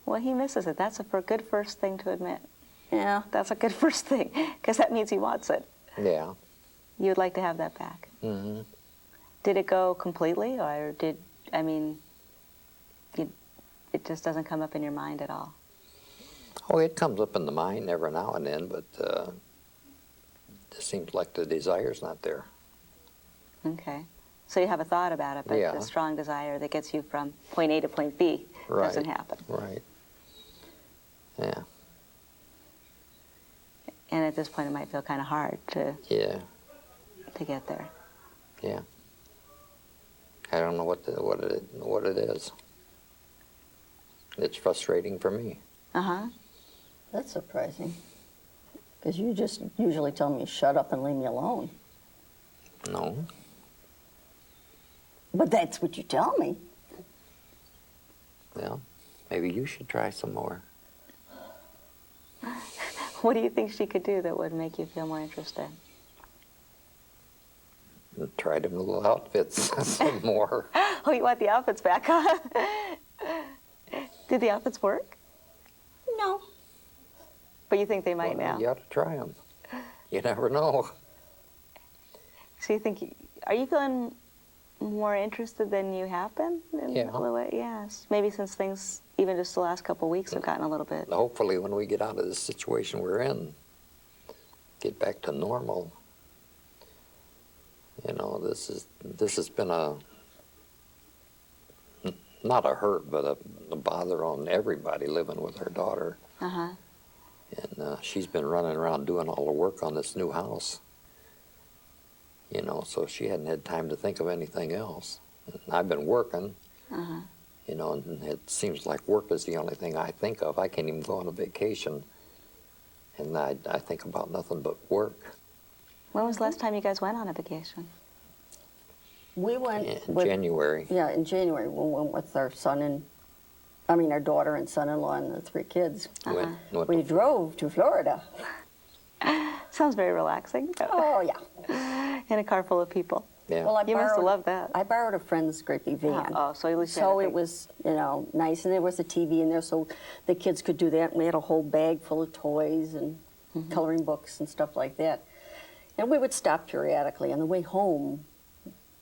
Well, he misses it. That's a good first thing to admit. Yeah. That's a good first thing, because that means he wants it. Yeah. You'd like to have that back. Hmm. Did it go completely, or it just doesn't come up in your mind at all? Oh, it comes up in the mind every now and then, but it seems like the desire's not there. Okay. So you have a thought about it, but Yeah. the strong desire that gets you from point A to point B doesn't Right. happen. Right. Yeah. And at this point, it might feel kind of hard to Yeah. get there. Yeah. I don't know what it is. It's frustrating for me. Uh-huh. That's surprising. Because you just usually tell me, shut up and leave me alone. No. But that's what you tell me. Well, maybe you should try some more. What do you think she could do that would make you feel more interested? Try them little outfits some more. Oh, you want the outfits back, huh? Did the outfits work? No. But you think they might Well, now? you ought to try them. You never know. So you think, are you feeling more interested than you have been? Yeah. Yes. Maybe since things, even just the last couple of weeks, have gotten a little bit. Hopefully when we get out of this situation we're in, get back to normal. You know, this has been not a hurt, but a bother on everybody living with her daughter. Uh-huh. And she's been running around doing all the work on this new house. You know, so she hadn't had time to think of anything else. And I've been working, Uh-huh. you know, and it seems like work is the only thing I think of. I can't even go on a vacation, and I think about nothing but work. When was the last time you guys went on a vacation? We went In with, January. Yeah, in January, we went with our our daughter and son-in-law and the 3 kids. Went We to- drove to Florida. Sounds very relaxing. Oh, yeah. In a car full of people. yeah. Well, You must have loved that. I borrowed a friend's great big van. Oh, so at least you had So a it big- was, you know, nice, and there was a TV in there, so the kids could do that. And we had a whole bag full of toys and Mm-hmm. coloring books and stuff like that. And we would stop periodically. On the way home,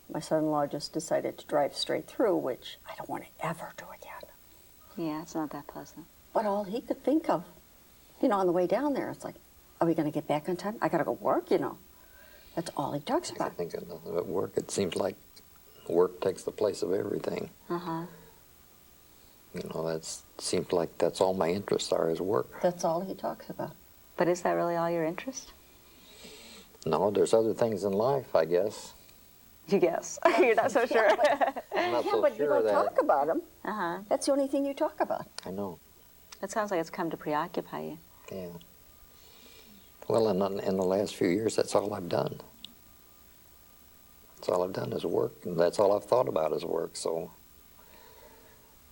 my son-in-law just decided to drive straight through, which I don't want to ever do again. Yeah, it's not that pleasant. But all he could think of, you know, on the way down there, it's like, are we going to get back on time? I got to go work, you know. That's all he talks I about. think at work, it seems like work takes the place of everything. Uh-huh. You know, that seems like that's all my interests are is work. That's all he talks about. But is that really all your interest? No, there's other things in life, I guess. You guess. You're not so sure. I'm not Yeah, so but you sure don't that. talk about him. Uh-huh. That's the only thing you talk about. I know. It sounds like it's come to preoccupy you. Yeah. Well, in the last few years, that's all I've done. That's all I've done is work, and that's all I've thought about is work. So,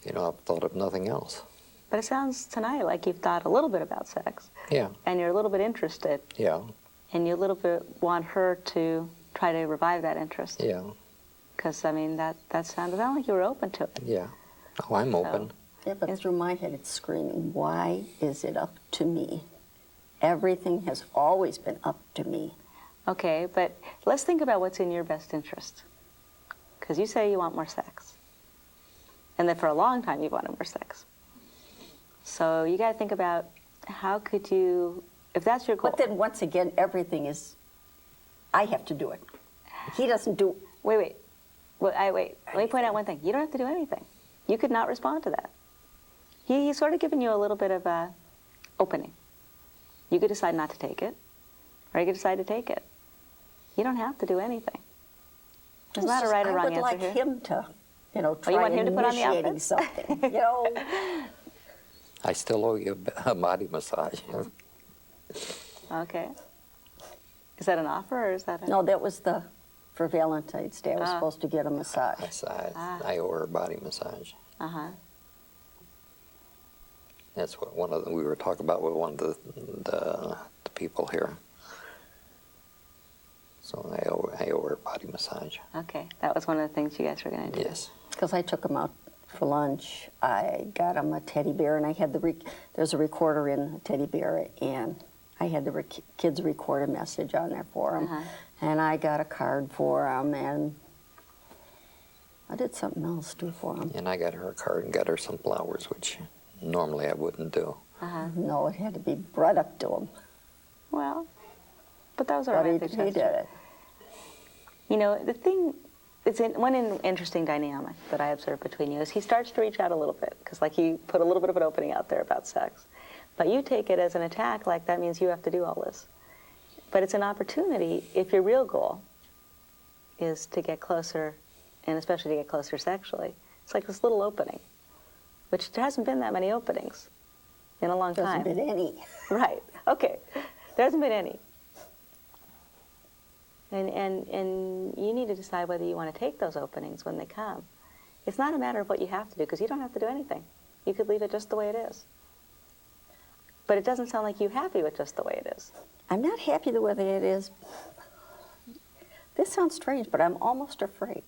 you know, I've thought of nothing else. But it sounds tonight like you've thought a little bit about sex, Yeah, and you're a little bit interested, yeah, and you a little bit want her to try to revive that interest. yeah, Because, I mean, that sounded like you were open to it. yeah. Oh, I'm open. Yeah, but through my head it's screaming, why is it up to me? Everything has always been up to me. Okay, but let's think about what's in your best interest. Because you say you want more sex. And that for a long time you've wanted more sex. So you got to think about how could you, if that's your goal. But then once again, everything is, I have to do it. He doesn't do. Wait. Let me point out one thing. You don't have to do anything. You could not respond to that. He's sort of given you a little bit of a opening. You could decide not to take it, or you could decide to take it. You don't have to do anything. There's not a right or wrong answer I would like here. him to, you know, Oh, you try want him to put on the initiating outfit? something. You know, I still owe you a body massage. Okay. Is that an offer, or is that a... no, that was for Valentine's Day. I was supposed to get a massage. I owe her a body massage. Uh-huh. That's what we were talking about with one of the people here. So I owe her a body massage. Okay. That was one of the things you guys were going to do. Yes. Because I took him out for lunch. I got him a teddy bear, and I had there's a recorder in the teddy bear, and I had the kids record a message on there for him. Uh-huh. And I got a card for him, and I did something else too for him. And I got her a card and got her some flowers, which normally I wouldn't do. Uh-huh. No, it had to be brought up to him. Well, but that was all But right. he did it. You know, the thing, one interesting dynamic that I observed between you is he starts to reach out a little bit, because like he put a little bit of an opening out there about sex. But you take it as an attack, like that means you have to do all this. But it's an opportunity if your real goal is to get closer, and especially to get closer sexually. It's like this little opening, which there hasn't been that many openings in a long time. Hasn't been any. Right. Okay. There hasn't been any. And you need to decide whether you want to take those openings when they come. It's not a matter of what you have to do, because you don't have to do anything. You could leave it just the way it is. But it doesn't sound like you're happy with just the way it is. I'm not happy the way it is. This sounds strange, but I'm almost afraid.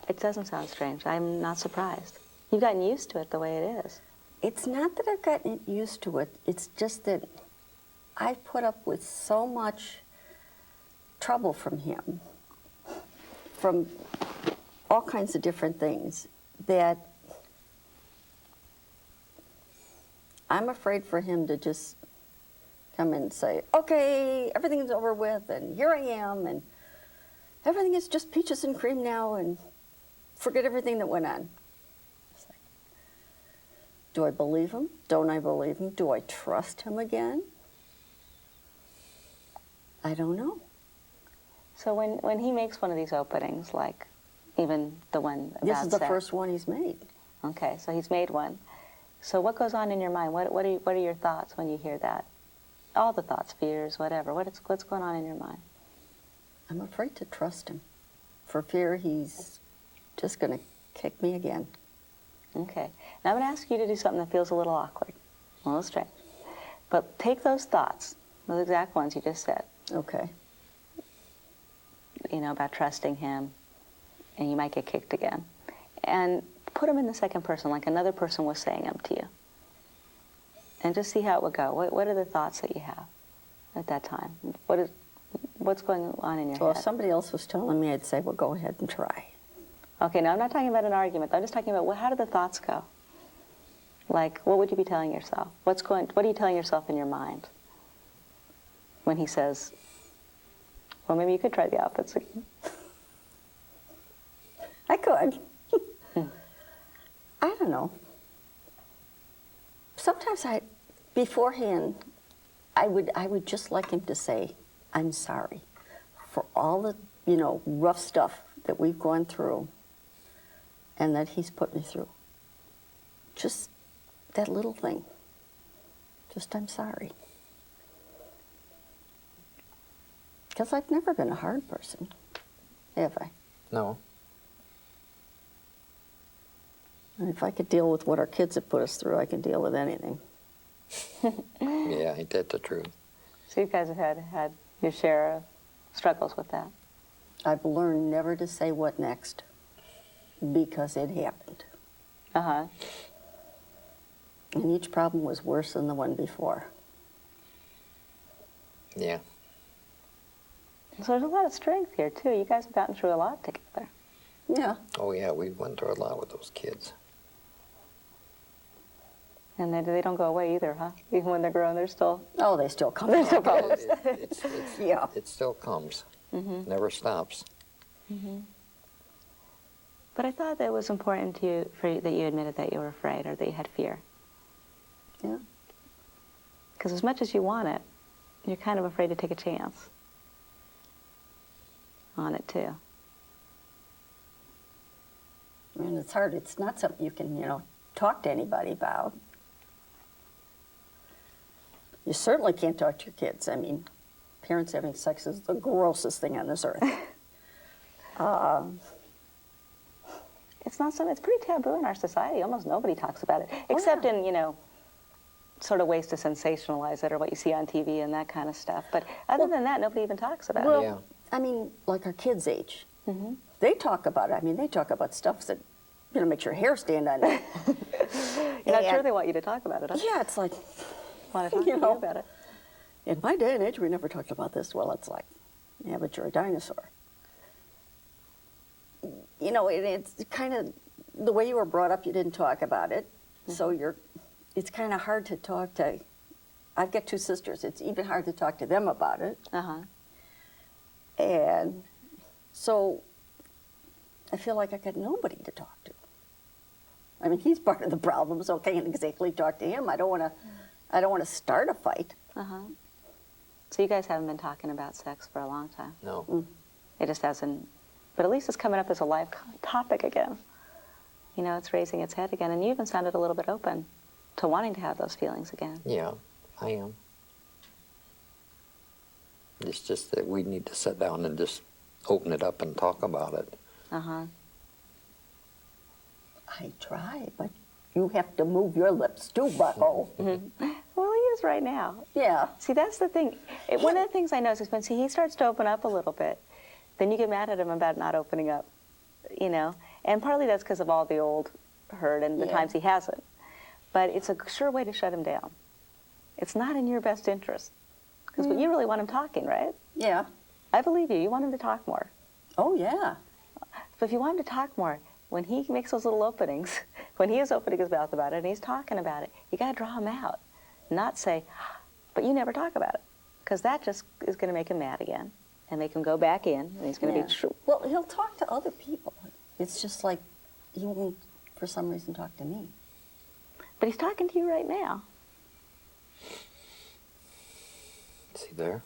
It doesn't sound strange. I'm not surprised. You've gotten used to it the way it is. It's not that I've gotten used to it. It's just that I've put up with so much trouble from him, from all kinds of different things, that I'm afraid for him to just come in and say, okay, everything's over with, and here I am, and everything is just peaches and cream now, and forget everything that went on. It's like, do I believe him? Don't I believe him? Do I trust him again? I don't know. So when he makes one of these openings, like even the one about This is the sex. first one he's made. Okay, so he's made one. So what goes on in your mind? What are your thoughts when you hear that? All the thoughts, fears, whatever. What's going on in your mind? I'm afraid to trust him, for fear he's just going to kick me again. Okay. Now I'm going to ask you to do something that feels a little awkward, a little strange. But take those thoughts, those exact ones you just said, Okay. you know, about trusting him, and you might get kicked again, and put them in the second person, like another person was saying them to you. And just see how it would go. What are the thoughts that you have at that time? What's going on in your Well, head? if somebody else was telling me, I'd say, well, go ahead and try. Okay, now I'm not talking about an argument. I'm just talking about how do the thoughts go? Like, what would you be telling yourself? What are you telling yourself in your mind when he says, well, maybe you could try the outfits again? I could. I don't know. Sometimes beforehand, I would just like him to say, I'm sorry for all the, rough stuff that we've gone through and that he's put me through. Just that little thing. Just, I'm sorry. Because I've never been a hard person, have I? No. And if I could deal with what our kids have put us through, I can deal with anything. Yeah, ain't that the truth? So you guys have had your share of struggles with that. I've learned never to say what next because it happened. Uh-huh. And each problem was worse than the one before. Yeah. So there's a lot of strength here, too. You guys have gotten through a lot together. Yeah. Oh, yeah, we went through a lot with those kids. And they don't go away either, huh? Even when they're grown, they're still... Oh, they still come. There's still problems. Yeah. It still comes. Mm-hmm. Never stops. Mm-hmm. But I thought that it was important to you that you admitted that you were afraid or that you had fear. Yeah. Because as much as you want it, you're kind of afraid to take a chance on it, too. I mean, it's hard. It's not something you can, talk to anybody about. You certainly can't talk to your kids. I mean, parents having sex is the grossest thing on this earth. It's not something, it's pretty taboo in our society. Almost nobody talks about it, except yeah. in, sort of ways to sensationalize it or what you see on TV and that kind of stuff. But other than that, nobody even talks about Well, it. Yeah. I mean, like our kids' age. Mm-hmm. They talk about it. I mean, they talk about stuff that, makes your hair stand on end. You're not sure And- they want you to talk about it, huh? Yeah, it's like, Want to talk to you about it. in my day and age, we never talked about this. Well, it's like, yeah, but you're a dinosaur. It's kind of the way you were brought up. You didn't talk about it, so it's kind of hard to talk to. I've got two sisters. It's even hard to talk to them about it, Uh-huh. and so I feel like I got nobody to talk to. I mean, he's part of the problem, so I can't exactly talk to him. I don't want to start a fight. Uh-huh. So you guys haven't been talking about sex for a long time. No. It just hasn't, but at least it's coming up as a live topic again. It's raising its head again, and you even sounded a little bit open to wanting to have those feelings again. Yeah, I am. It's just that we need to sit down and just open it up and talk about it. Uh-huh. I try, but you have to move your lips too, Bucko. Well, he is right now. Yeah. See, that's the thing. One of the things I notice is when he starts to open up a little bit, then you get mad at him about not opening up, And partly that's because of all the old hurt and the Yeah. times he hasn't. But it's a sure way to shut him down. It's not in your best interest. Because you really want him talking, right? Yeah. I believe you. You want him to talk more. Oh, yeah. But if you want him to talk more, when he makes those little openings, when he is opening his mouth about it and he's talking about it, you got to draw him out. Not say, but you never talk about it. Because that just is going to make him mad again and make him go back in, and he's going to be true. Well, he'll talk to other people. It's just like he won't, for some reason, talk to me. But he's talking to you right now. See there?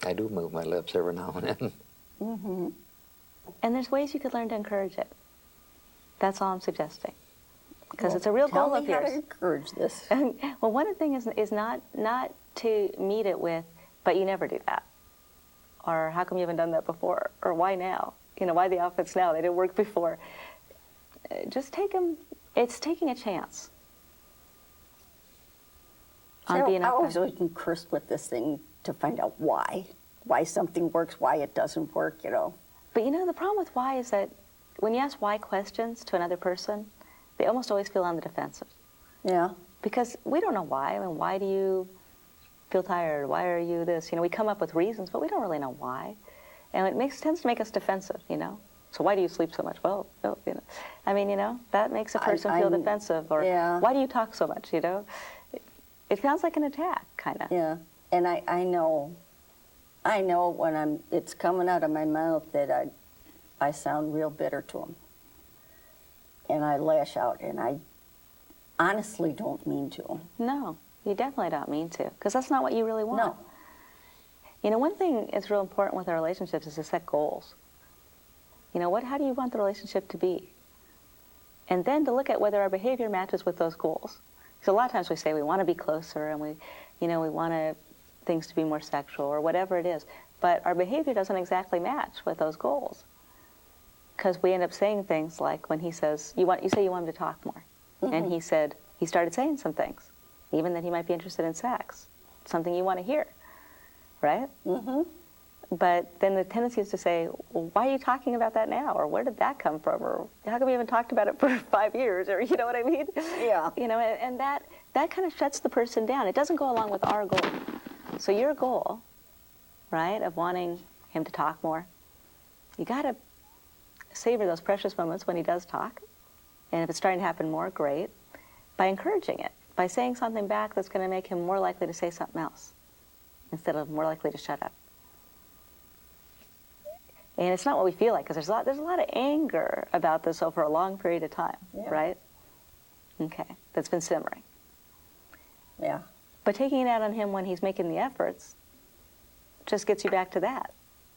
I do move my lips every now and then. Mm-hmm. And there's ways you could learn to encourage it. That's all I'm suggesting. Because it's a real goal of Tell me how yours. to encourage this. Well, one of the things is not to meet it with, but you never do that. Or how come you haven't done that before? Or why now? Why the outfits now? They didn't work before. Just take them. It's taking a chance. On being I open. always been cursed with this thing to find out why something works, why it doesn't work, But the problem with why is that when you ask why questions to another person, they almost always feel on the defensive. Yeah. Because we don't know why. I mean, why do you feel tired? Why are you this? We come up with reasons, but we don't really know why. And it tends to make us defensive, So why do you sleep so much? Well, no, I mean, that makes a person feel defensive, or yeah. why do you talk so much, It sounds like an attack, kind of. Yeah, and I know when it's coming out of my mouth that I sound real bitter to him. And I lash out, and I honestly don't mean to. No, you definitely don't mean to, because that's not what you really want. No. One thing that's real important with our relationships is to set goals. How do you want the relationship to be? And then to look at whether our behavior matches with those goals. So a lot of times we say we want to be closer, and we want things to be more sexual or whatever it is, but our behavior doesn't exactly match with those goals. Because we end up saying things like when he says, you say you want him to talk more. Mm-hmm. And he started saying some things, even that he might be interested in sex, something you want to hear, right? Mm-hmm. But then the tendency is to say, well, why are you talking about that now? Or where did that come from? Or how come we haven't talked about it for 5 years? Or you know what I mean? Yeah. And that kind of shuts the person down. It doesn't go along with our goal. So your goal, right, of wanting him to talk more, you got to savor those precious moments when he does talk. And if it's starting to happen more, great. By encouraging it, by saying something back that's going to make him more likely to say something else instead of more likely to shut up. And it's not what we feel like, because there's a lot of anger about this over a long period of time, yeah. right? Okay, that's been simmering. Yeah. But taking it out on him when he's making the efforts just gets you back to that.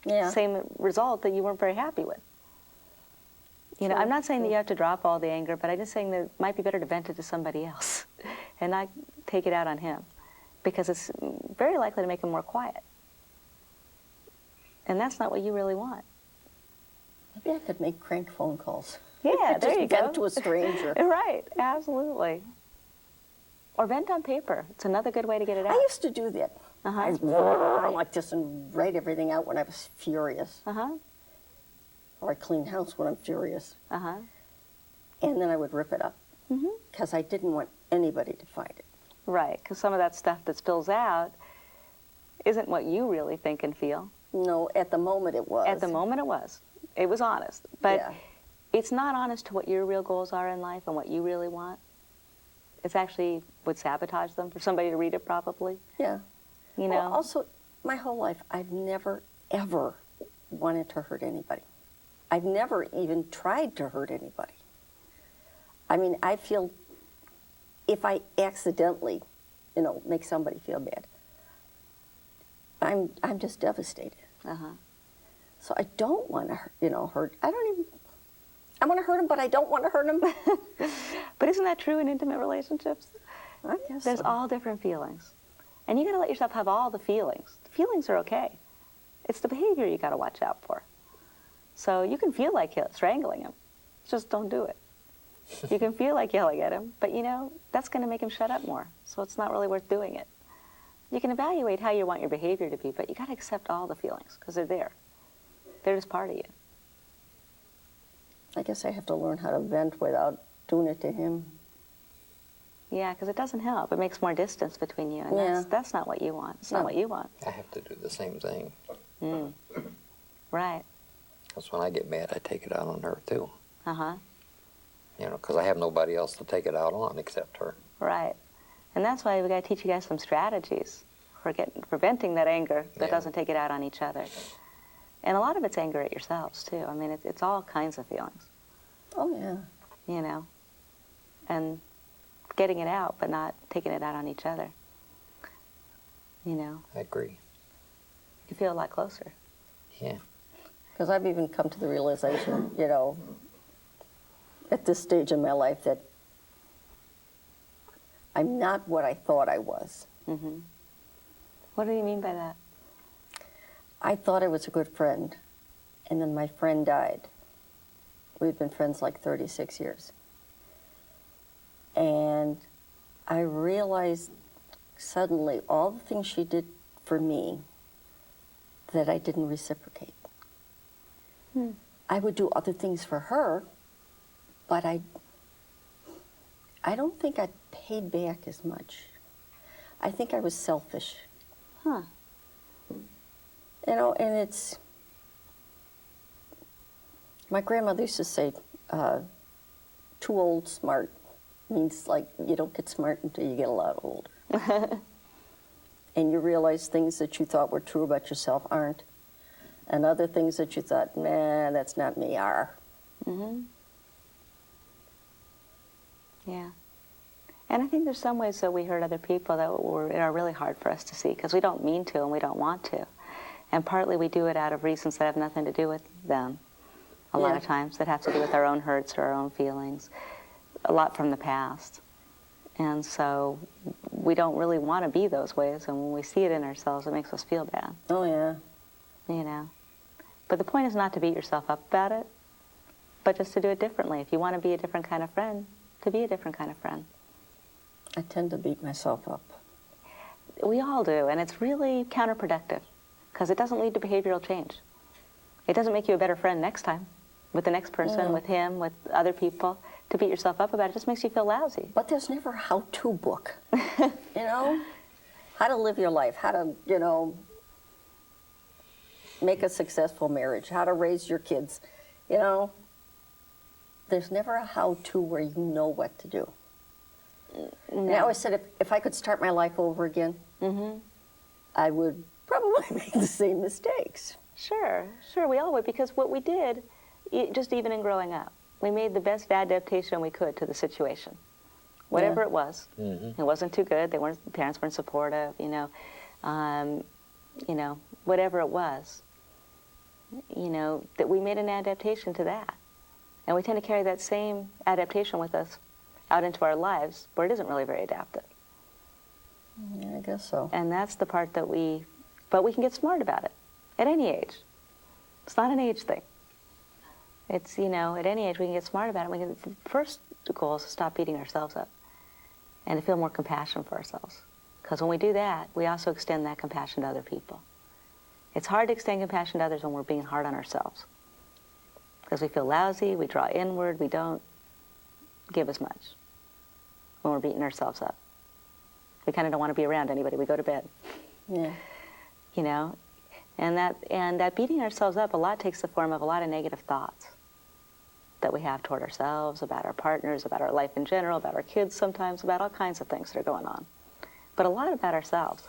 Yeah. Same result that you weren't very happy with. I'm not saying that you have to drop all the anger, but I'm just saying that it might be better to vent it to somebody else and not take it out on him, because it's very likely to make him more quiet. And that's not what you really want. Maybe I could make crank phone calls. Yeah, there you go. Just vent to a stranger. Right, absolutely. Or vent on paper. It's another good way to get it out. I used to do that. Uh-huh. I'd like this and write everything out when I was furious. Uh-huh. Or I'd clean house when I'm furious. Uh-huh. And then I would rip it up. Mm-hmm. Because I didn't want anybody to find it. Right, because some of that stuff that spills out isn't what you really think and feel. No, at the moment it was. At the moment it was. It was honest. But Yeah. it's not honest to what your real goals are in life and what you really want. It's actually would sabotage them for somebody to read it, probably. Yeah. Well, also, my whole life, I've never, ever wanted to hurt anybody. I've never even tried to hurt anybody. I mean, I feel if I accidentally, make somebody feel bad, I'm just devastated. Uh-huh. So I don't want to, hurt. I want to hurt him, but I don't want to hurt him. But isn't that true in intimate relationships? I guess There's so. all different feelings. And you got to let yourself have all the feelings. The feelings are okay. It's the behavior you got to watch out for. So you can feel like strangling him. Just don't do it. You can feel like yelling at him, but that's going to make him shut up more. So it's not really worth doing it. You can evaluate how you want your behavior to be, but you got to accept all the feelings because they're there. They're just part of you. I guess I have to learn how to vent without doing it to him. Yeah, because it doesn't help. It makes more distance between you, and Yeah. that's not what you want. It's not what you want. I have to do the same thing. Right. Because when I get mad, I take it out on her too. Uh-huh. Because I have nobody else to take it out on except her. Right. And that's why we got to teach you guys some strategies for preventing that anger that Yeah. doesn't take it out on each other. And a lot of it's anger at yourselves, too. I mean, it's all kinds of feelings, Oh, yeah. and getting it out, but not taking it out on each other. I agree. You feel a lot closer. Yeah. Because I've even come to the realization, at this stage in my life that I'm not what I thought I was. Mm-hmm. What do you mean by that? I thought I was a good friend, and then my friend died. We'd been friends like 36 years. And I realized suddenly all the things she did for me that I didn't reciprocate. I would do other things for her, but I don't think I paid back as much. I think I was selfish. Huh. And it's, my grandmother used to say, too old smart means like you don't get smart until you get a lot older. And you realize things that you thought were true about yourself aren't. And other things that you thought, nah, that's not me, are. Mm-hmm. Yeah. And I think there's some ways that we hurt other people that are really hard for us to see because we don't mean to and we don't want to. And partly we do it out of reasons that have nothing to do with them. A lot of times that have to do with our own hurts or our own feelings. A lot from the past. And so we don't really want to be those ways, and when we see it in ourselves, it makes us feel bad. Oh, yeah. You know. But the point is not to beat yourself up about it, but just to do it differently. If you want to be a different kind of friend, to be a different kind of friend. I tend to beat myself up. We all do, and it's really counterproductive, because it doesn't lead to behavioral change. It doesn't make you a better friend next time, with the next person, with him, with other people. To beat yourself up about it just makes you feel lousy. But there's never a how-to book, you know? How to live your life, how to, you know, make a successful marriage, how to raise your kids, you know? There's never a how-to where you know what to do. No. And I always said if I could start my life over again, I would probably make the same mistakes. Sure, we all would, because what we did, just even in growing up, we made the best adaptation we could to the situation, whatever it was. It wasn't too good. The parents weren't supportive. You know, whatever it was. You know, that we made an adaptation to that, and we tend to carry that same adaptation with us out into our lives, where it isn't really very adaptive. Yeah, I guess so. And that's the part that but we can get smart about it at any age. It's not an age thing. It's, you know, at any age we can get smart about it. The first goal is to stop beating ourselves up and to feel more compassion for ourselves. Because when we do that, we also extend that compassion to other people. It's hard to extend compassion to others when we're being hard on ourselves. Because we feel lousy, we draw inward, we don't give as much when we're beating ourselves up. We kind of don't want to be around anybody. We go to bed. Yeah. You know? And that beating ourselves up a lot takes the form of a lot of negative thoughts that we have toward ourselves, about our partners, about our life in general, about our kids sometimes, about all kinds of things that are going on. But a lot about ourselves,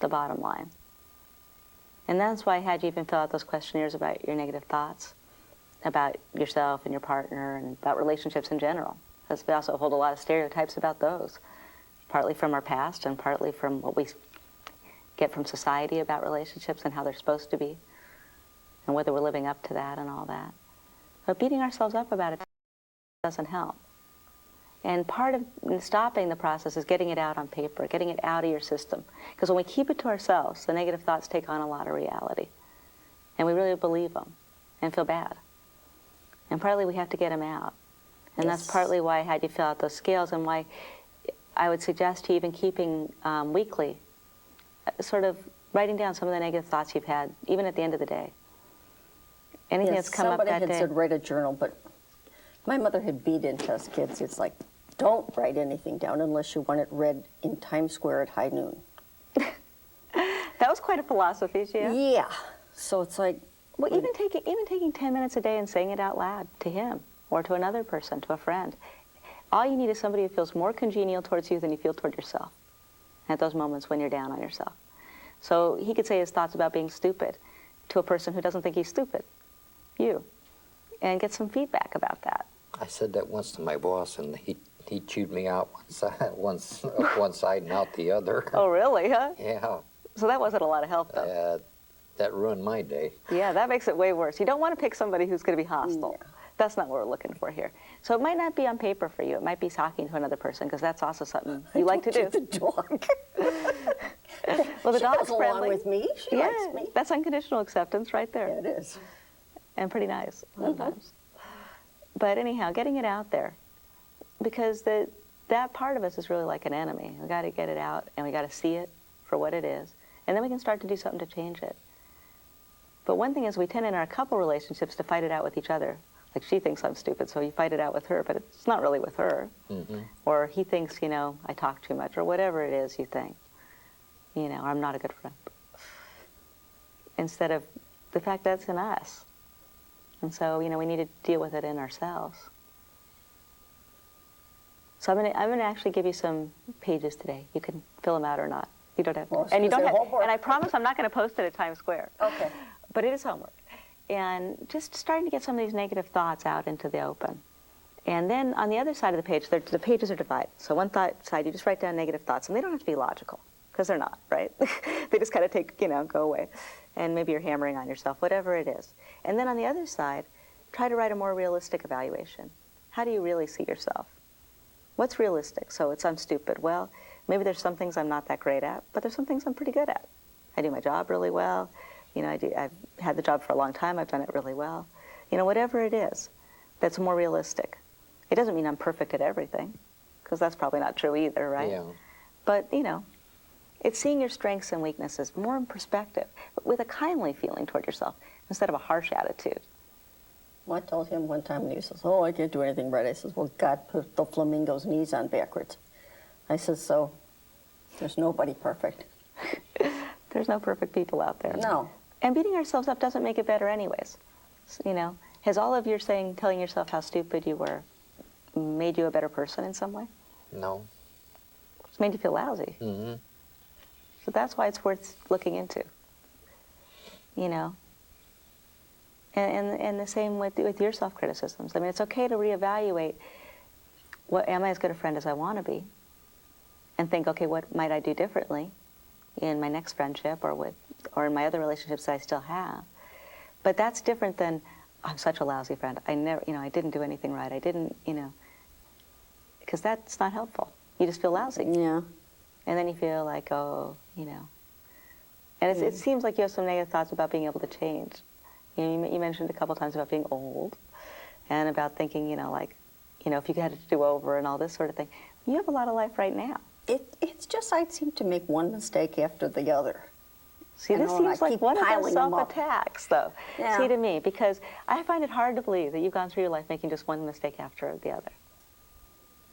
the bottom line. And that's why I had you even fill out those questionnaires about your negative thoughts, about yourself and your partner, and about relationships in general. Because we also hold a lot of stereotypes about those, partly from our past and partly from what we get from society about relationships and how they're supposed to be, and whether we're living up to that and all that. But beating ourselves up about it doesn't help. And part of stopping the process is getting it out on paper, getting it out of your system. Because when we keep it to ourselves, the negative thoughts take on a lot of reality. And we really believe them and feel bad. And partly we have to get them out. And that's partly why I had you fill out those scales, and why I would suggest to even keeping weekly, sort of writing down some of the negative thoughts you've had, even at the end of the day. Anything that's come up that day. Somebody had said write a journal, but my mother had beat into us kids. It's like, don't write anything down unless you want it read in Times Square at high noon. That was quite a philosophy, yeah. Yeah. So it's like, well, even taking 10 minutes a day and saying it out loud to him or to another person, to a friend. All you need is somebody who feels more congenial towards you than you feel toward yourself at those moments when you're down on yourself. So he could say his thoughts about being stupid to a person who doesn't think he's stupid, you, and get some feedback about that. I said that once to my boss, and he chewed me out one side and out the other. Oh, really, huh? Yeah. So that wasn't a lot of help, though. That ruined my day. Yeah, that makes it way worse. You don't want to pick somebody who's going to be hostile. Yeah. That's not what we're looking for here. So it might not be on paper for you. It might be talking to another person, because that's also something you like to do. The dog. Well, the she dog's goes along friendly. with me. She likes me. That's unconditional acceptance right there. Yeah, it is. And pretty nice sometimes. But anyhow, getting it out there, because that part of us is really like an enemy. We got to get it out, and we got to see it for what it is, and then we can start to do something to change it. But one thing is, we tend in our couple relationships to fight it out with each other. Like, she thinks I'm stupid, so you fight it out with her, but it's not really with her. Or he thinks, you know, I talk too much, or whatever it is you think. You know, I'm not a good friend. Instead of the fact that's in us. And so, you know, we need to deal with it in ourselves. So I'm gonna actually give you some pages today. You can fill them out or not. You don't have to. Well, And you so don't is have. it homework? And I promise I'm not going to post it at Times Square. Okay. But it is homework. And just starting to get some of these negative thoughts out into the open. And then on the other side of the page, the pages are divided. So one side, you just write down negative thoughts, and they don't have to be logical, because they're not, right? They just kind of take, go away. And maybe you're hammering on yourself, whatever it is. And then on the other side, try to write a more realistic evaluation. How do you really see yourself? What's realistic? So it's, I'm stupid. Well, maybe there's some things I'm not that great at, but there's some things I'm pretty good at. I do my job really well. I've had the job for a long time. I've done it really well. Whatever it is, that's more realistic. It doesn't mean I'm perfect at everything, because that's probably not true either, right? Yeah. But, it's seeing your strengths and weaknesses more in perspective, but with a kindly feeling toward yourself instead of a harsh attitude. Well, I told him one time, and he says, "Oh, I can't do anything right." I says, "Well, God put the flamingo's knees on backwards." I says, "So there's nobody perfect." There's no perfect people out there. No. And beating ourselves up doesn't make it better anyways. Has all of your telling yourself how stupid you were made you a better person in some way? No. It's made you feel lousy. Mm-hmm. So that's why it's worth looking into. And the same with your self-criticisms. I mean, it's okay to reevaluate, am I as good a friend as I want to be? And think, okay, what might I do differently in my next friendship or in my other relationships that I still have? But that's different than, I'm such a lousy friend. I didn't do anything right. I didn't, because that's not helpful. You just feel lousy. Yeah. And then you feel like, and it seems like you have some negative thoughts about being able to change. You mentioned a couple times about being old and about thinking, if you had to do over and all this sort of thing. You have a lot of life right now. It's just I seem to make one mistake after the other. See, this seems like one of those piling them up. self-attacks, though. Yeah. See, to me, because I find it hard to believe that you've gone through your life making just one mistake after the other.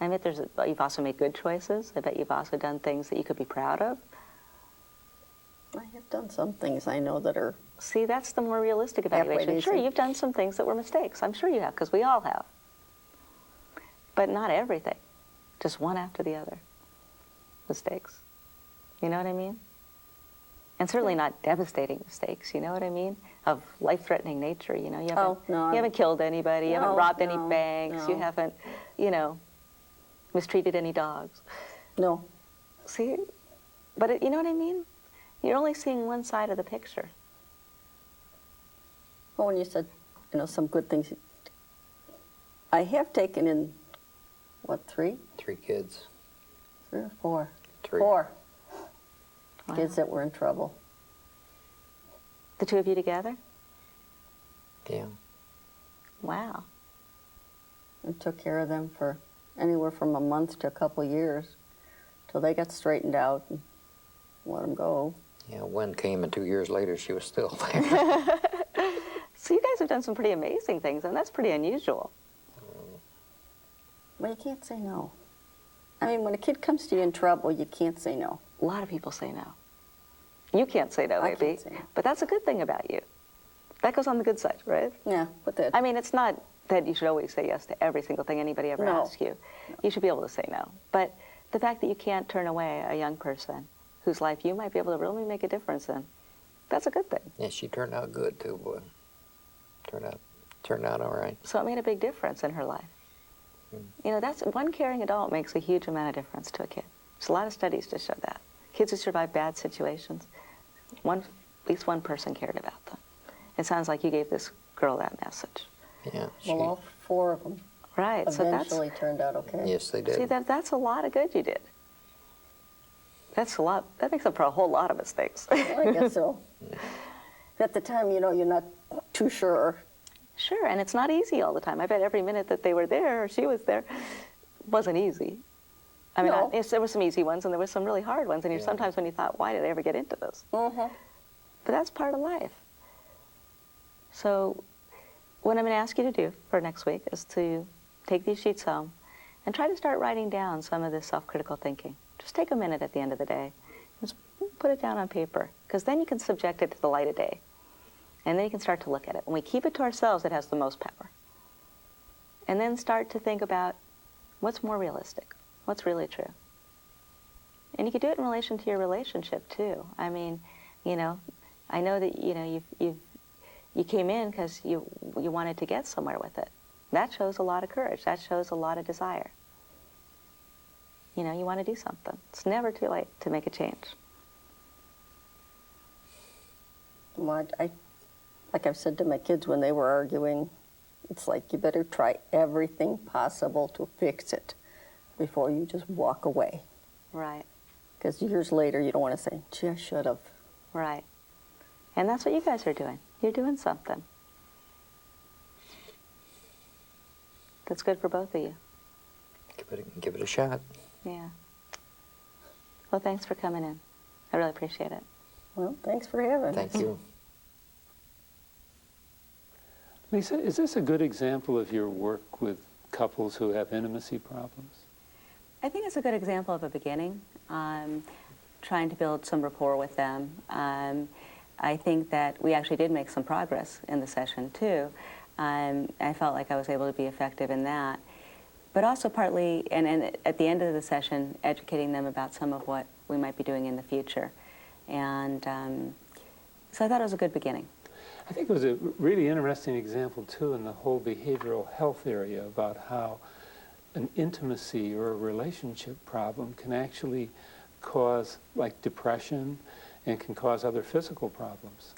I bet you've also made good choices. I bet you've also done things that you could be proud of. I have done some things I know that are. See, that's the more realistic evaluation. Halfway Sure, decent. you've done some things that were mistakes. I'm sure you have, because we all have. But not everything. Just one after the other. Mistakes. You know what I mean? And certainly not devastating mistakes, you know what I mean? Of life-threatening nature, you haven't killed anybody, you haven't No, robbed any no, banks, you no. haven't, mistreated any dogs. No. See? But you know what I mean? You're only seeing one side of the picture. Well, when you said, some good things, I have taken in, what, 3? 3 kids. 3 or 4? 3. 4 Wow. kids that were in trouble. The two of you together? Yeah. Wow. And took care of them for anywhere from a month to a couple years till they got straightened out and let them go. Yeah, one came and 2 years later she was still there. So you guys have done some pretty amazing things, and that's pretty unusual. Well, you can't say no. I mean, when a kid comes to you in trouble, you can't say no. A lot of people say no. You can't say no, I maybe. can't say no. But that's a good thing about you. That goes on the good side, right? Yeah, but that. I mean, it's not that you should always say yes to every single thing anybody ever No. asks you. You should be able to say no. But the fact that you can't turn away a young person whose life you might be able to really make a difference in, that's a good thing. Yeah, she turned out good too, boy. Turned out all right. So it made a big difference in her life. That's one caring adult makes a huge amount of difference to a kid. There's a lot of studies to show that. Kids who survive bad situations, at least one person cared about them. It sounds like you gave this girl that message. Yeah. Well, all 4 of them Right. eventually turned out okay. Yes, they did. See, that's a lot of good you did. That's a lot. That makes up for a whole lot of mistakes. Well, I guess so. At the time, you're not too sure. Sure, and it's not easy all the time. I bet every minute that they were there or she was there wasn't easy. I mean, No. there were some easy ones and there were some really hard ones, and sometimes when you thought, why did I ever get into this? Mm-hmm. But that's part of life. So what I'm going to ask you to do for next week is to take these sheets home and try to start writing down some of this self-critical thinking. Just take a minute at the end of the day. Just put it down on paper, because then you can subject it to the light of day. And then you can start to look at it. When we keep it to ourselves, it has the most power. And then start to think about what's more realistic. What's really true? And you could do it in relation to your relationship too. I mean, you know, I know that you came in because you wanted to get somewhere with it. That shows a lot of courage. That shows a lot of desire. You know, you want to do something. It's never too late to make a change. Well, like I've said to my kids when they were arguing, it's like you better try everything possible to fix it before you just walk away. Right. Because years later, you don't want to say, gee, I should have. Right. And that's what you guys are doing. You're doing something that's good for both of you. Give it a shot. Yeah. Well, thanks for coming in. I really appreciate it. Well, thanks for having us. Thank you. Lisa, is this a good example of your work with couples who have intimacy problems? I think it's a good example of a beginning, trying to build some rapport with them. I think that we actually did make some progress in the session, too. I felt like I was able to be effective in that. But also partly, and at the end of the session, educating them about some of what we might be doing in the future. And so I thought it was a good beginning. I think it was a really interesting example, too, in the whole behavioral health area about how an intimacy or a relationship problem can actually cause, like, depression and can cause other physical problems.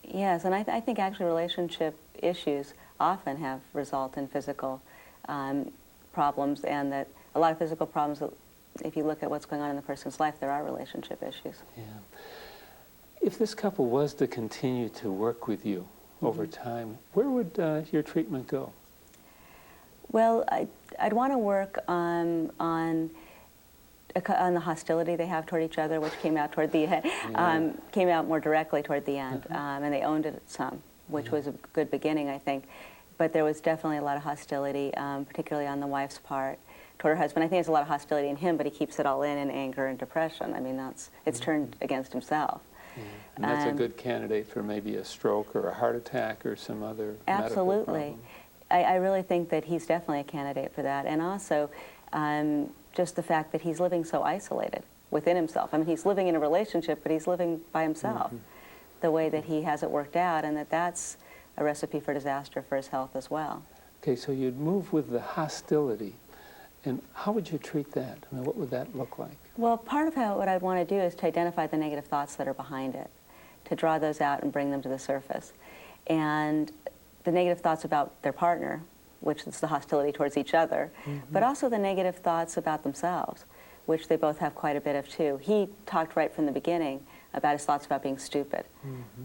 Yes, and I think actually relationship issues often have result in physical problems, and that a lot of physical problems, if you look at what's going on in the person's life, there are relationship issues. Yeah. If this couple was to continue to work with you over time, where would your treatment go? Well, I'd want to work on the hostility they have toward each other, which came out toward the end, came out more directly toward the end, and they owned it some, which was a good beginning, I think. But there was definitely a lot of hostility, particularly on the wife's part toward her husband. I think there's a lot of hostility in him, but he keeps it all in anger and depression. I mean, it's turned against himself. And that's a good candidate for maybe a stroke or a heart attack or some other absolutely. medical problem. I really think that he's definitely a candidate for that. And also, just the fact that he's living so isolated within himself. I mean, he's living in a relationship, but he's living by himself, the way that he has it worked out, and that's a recipe for disaster for his health as well. Okay, so you'd move with the hostility. And how would you treat that? I mean, what would that look like? Well, part of what I'd want to do is to identify the negative thoughts that are behind it, to draw those out and bring them to the surface. And the negative thoughts about their partner, which is the hostility towards each other, but also the negative thoughts about themselves, which they both have quite a bit of too. He talked right from the beginning about his thoughts about being stupid.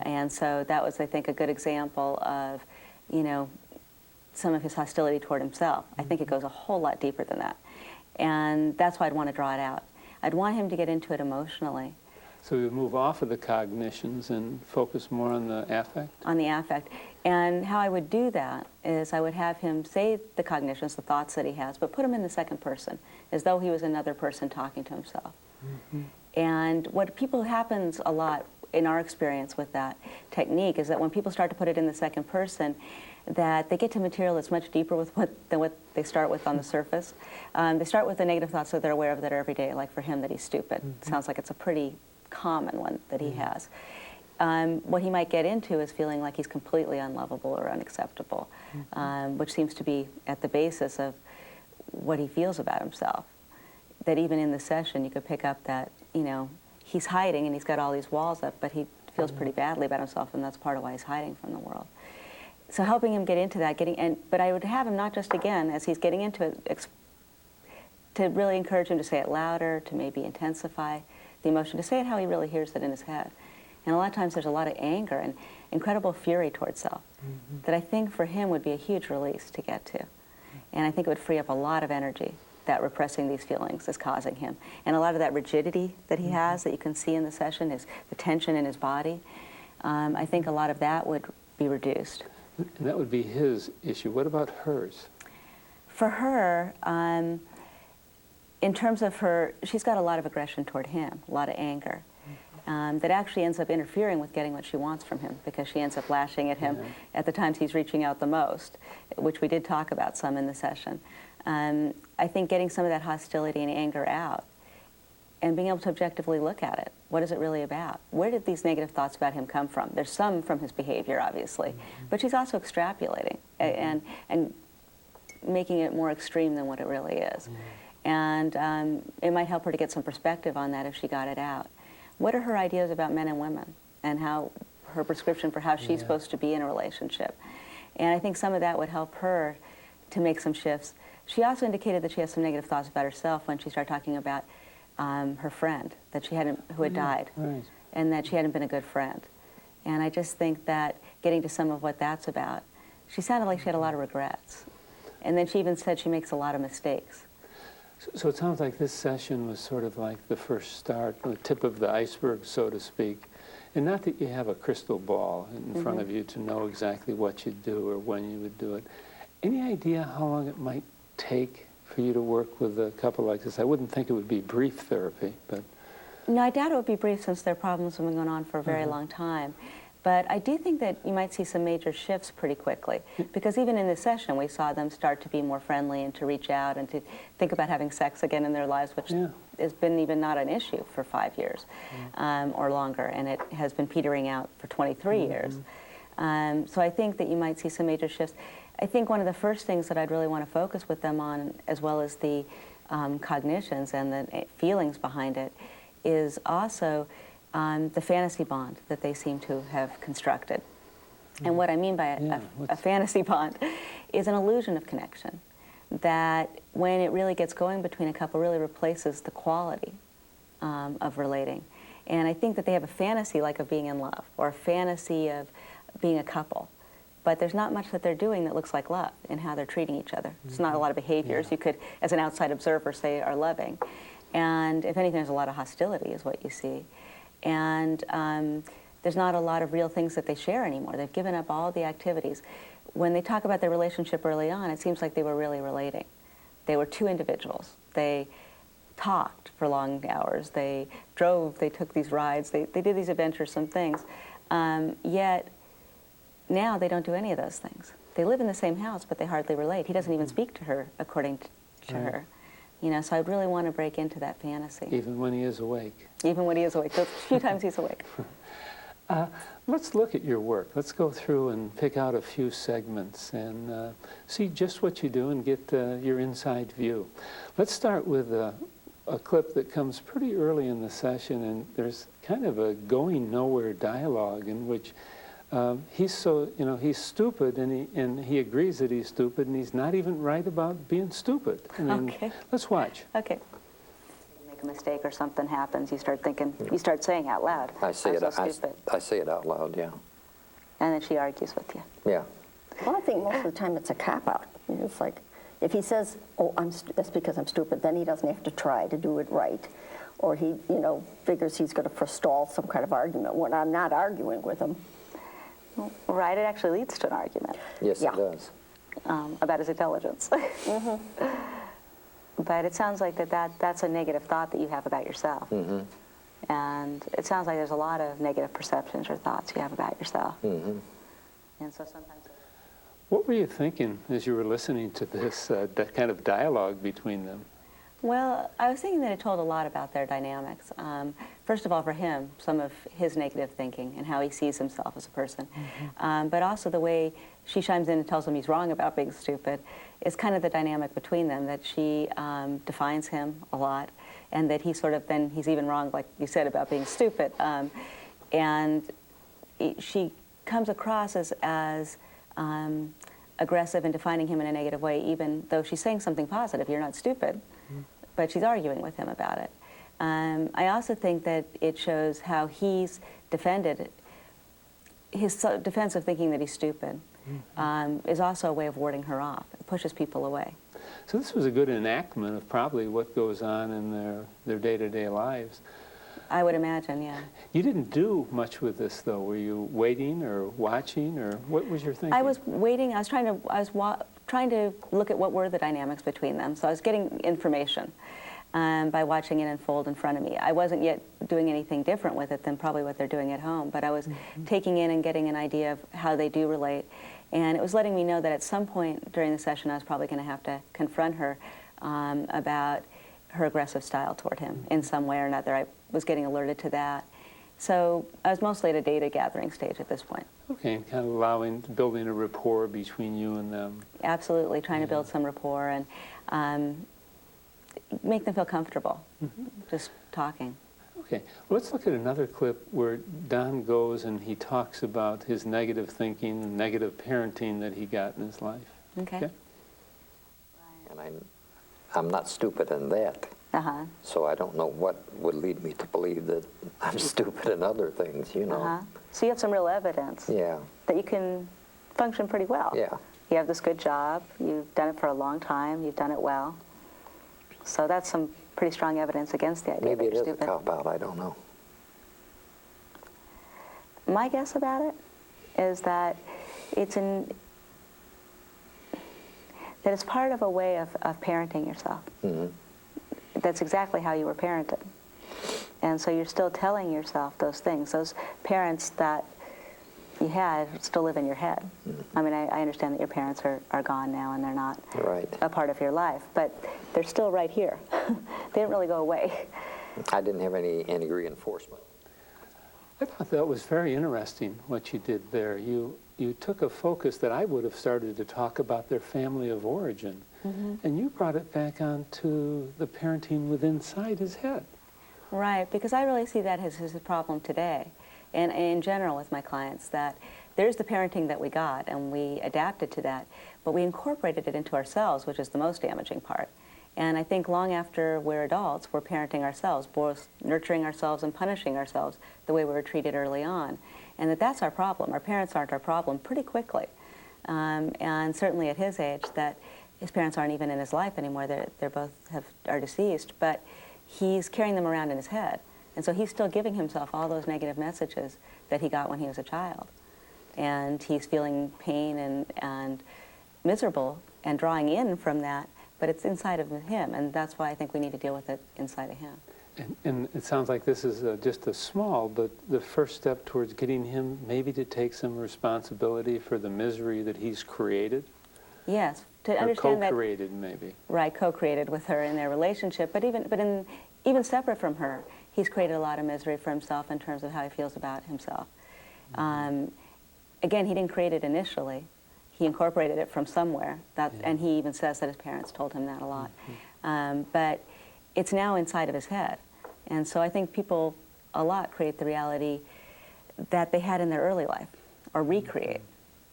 And so that was, I think, a good example of, you know, some of his hostility toward himself. I think it goes a whole lot deeper than that. And that's why I'd want to draw it out. I'd want him to get into it emotionally. So we would move off of the cognitions and focus more on the affect? On the affect. And how I would do that is I would have him say the cognitions, the thoughts that he has, but put them in the second person, as though he was another person talking to himself. And what happens a lot in our experience with that technique is that when people start to put it in the second person, that they get to material that's much deeper than what they start with on the surface. They start with the negative thoughts that they're aware of that are every day, like for him that he's stupid. Sounds like it's a pretty common one that he has. What he might get into is feeling like he's completely unlovable or unacceptable, which seems to be at the basis of what he feels about himself. That even in the session you could pick up that, you know, he's hiding and he's got all these walls up, but he feels pretty badly about himself, and that's part of why he's hiding from the world. So helping him get into that, but I would have him not just, again, as he's getting into it, to really encourage him to say it louder, to maybe intensify the emotion, to say it how he really hears it in his head. And a lot of times there's a lot of anger and incredible fury towards self that I think for him would be a huge release to get to. And I think it would free up a lot of energy that repressing these feelings is causing him. And a lot of that rigidity that he has that you can see in the session, the tension in his body, I think a lot of that would be reduced. And that would be his issue. What about hers? For her, in terms of her, she's got a lot of aggression toward him, a lot of anger, that actually ends up interfering with getting what she wants from him, because she ends up lashing at him at the times he's reaching out the most, which we did talk about some in the session. I think getting some of that hostility and anger out and being able to objectively look at it. What is it really about? Where did these negative thoughts about him come from? There's some from his behavior, obviously, but she's also extrapolating and making it more extreme than what it really is. And it might help her to get some perspective on that if she got it out. What are her ideas about men and women and how her prescription for how she's supposed to be in a relationship? And I think some of that would help her to make some shifts. She also indicated that she has some negative thoughts about herself when she started talking about her friend that she hadn't, who had died, and that she hadn't been a good friend. And I just think that getting to some of what that's about, she sounded like she had a lot of regrets. And then she even said she makes a lot of mistakes. So it sounds like this session was sort of like the first start, the tip of the iceberg, so to speak. And not that you have a crystal ball in front of you to know exactly what you'd do or when you would do it. Any idea how long it might take for you to work with a couple like this? I wouldn't think it would be brief therapy, but... No, I doubt it would be brief since their problems have been going on for a very long time. But I do think that you might see some major shifts pretty quickly, because even in this session we saw them start to be more friendly and to reach out and to think about having sex again in their lives, which has been even not an issue for 5 years or longer, and it has been petering out for 23 years. So I think that you might see some major shifts. I think one of the first things that I'd really want to focus with them on, as well as the cognitions and the feelings behind it, is also the fantasy bond that they seem to have constructed. And what I mean by a fantasy bond is an illusion of connection that, when it really gets going between a couple, really replaces the quality of relating. And I think that they have a fantasy like of being in love, or a fantasy of being a couple. But there's not much that they're doing that looks like love in how they're treating each other. It's not a lot of behaviors you could, as an outside observer, say are loving. And if anything, there's a lot of hostility is what you see. And there's not a lot of real things that they share anymore. They've given up all the activities. When they talk about their relationship early on, it seems like they were really relating. They were two individuals. They talked for long hours. They drove, they took these rides, they did these adventuresome things. Yet now they don't do any of those things. They live in the same house, but they hardly relate. He doesn't even speak to her, according to her. You know, so I really want to break into that fantasy. Even when he is awake. Even when he is awake. The few times he's awake. Let's look at your work. Let's go through and pick out a few segments and see just what you do and get your inside view. Let's start with a clip that comes pretty early in the session, and there's kind of a going nowhere dialogue in which he's so, you know, he's stupid, and he agrees that he's stupid, and he's not even right about being stupid. I mean, Okay. Let's watch. Okay. You make a mistake or something happens, you start thinking, you start saying out loud, I say "I'm it. so stupid." I say it out loud. Yeah. And then she argues with you. Yeah. Well, I think most of the time it's a cop-out. It's like, if he says, oh, that's because I'm stupid, then he doesn't have to try to do it right. Or he, you know, figures he's going to forestall some kind of argument when I'm not arguing with him. Right, it actually leads to an argument Yes, it does. about his intelligence. But it sounds like that's a negative thought that you have about yourself. And it sounds like there's a lot of negative perceptions or thoughts you have about yourself. And so sometimes... What were you thinking as you were listening to this, that kind of dialogue between them? Well, I was thinking that it told a lot about their dynamics. First of all, for him, some of his negative thinking and how he sees himself as a person. But also the way she chimes in and tells him he's wrong about being stupid is kind of the dynamic between them, that she defines him a lot, and that he sort of, then he's even wrong, like you said, about being stupid. And she comes across as aggressive and defining him in a negative way, even though she's saying something positive, you're not stupid. But she's arguing with him about it. I also think that it shows how he's defended his defense of thinking that he's stupid is also a way of warding her off. It pushes people away. So this was a good enactment of probably what goes on in their day-to-day lives. I would imagine, yeah. You didn't do much with this, though. Were you waiting or watching, or what was your thinking? I was waiting. I was trying to look at what were the dynamics between them. So I was getting information by watching it unfold in front of me. I wasn't yet doing anything different with it than probably what they're doing at home, but I was taking in and getting an idea of how they do relate. And it was letting me know that at some point during the session I was probably going to have to confront her about her aggressive style toward him in some way or another. I was getting alerted to that. So I was mostly at a data gathering stage at this point. Okay, and kind of building a rapport between you and them. Absolutely, trying to build some rapport and make them feel comfortable, just talking. Okay, well, let's look at another clip where Don goes and he talks about his negative thinking and negative parenting that he got in his life. Okay. And I'm not stupid in that. Uh-huh. So I don't know what would lead me to believe that I'm stupid in other things, you know. Uh-huh. So you have some real evidence Yeah, that you can function pretty well. yeah. You have this good job, you've done it for a long time, you've done it well. So that's some pretty strong evidence against the idea Maybe that it you're is a stupid. cop-out, I don't know. My guess about it is that it's part of a way of parenting yourself. Mm-hmm. That's exactly how you were parented. And so you're still telling yourself those things. Those parents that you had still live in your head. I mean, I understand that your parents are gone now and they're not Right. a part of your life, but they're still right here. They didn't really go away. I didn't have any reinforcement. I thought that was very interesting what you did there. You took a focus that I would have started to talk about their family of origin, and you brought it back onto the parenting within inside his head. Right, because I really see that as a problem today, and in general with my clients, that there's the parenting that we got, and we adapted to that, but we incorporated it into ourselves, which is the most damaging part. And I think long after we're adults, we're parenting ourselves, both nurturing ourselves and punishing ourselves the way we were treated early on. And that's our problem. Our parents aren't our problem pretty quickly. And certainly at his age, that his parents aren't even in his life anymore. They're both are deceased, but he's carrying them around in his head. And so he's still giving himself all those negative messages that he got when he was a child. And he's feeling pain and miserable and drawing in from that, but it's inside of him, and that's why I think we need to deal with it inside of him. And it sounds like this is just a small, but the first step towards getting him maybe to take some responsibility for the misery that he's created. Yes, to Or understand that. co-created, maybe. Right, co-created with her in their relationship, but even separate from her, he's created a lot of misery for himself in terms of how he feels about himself. Again, he didn't create it initially. He incorporated it from somewhere, and he even says that his parents told him that a lot. But it's now inside of his head. And so I think people a lot create the reality that they had in their early life, or recreate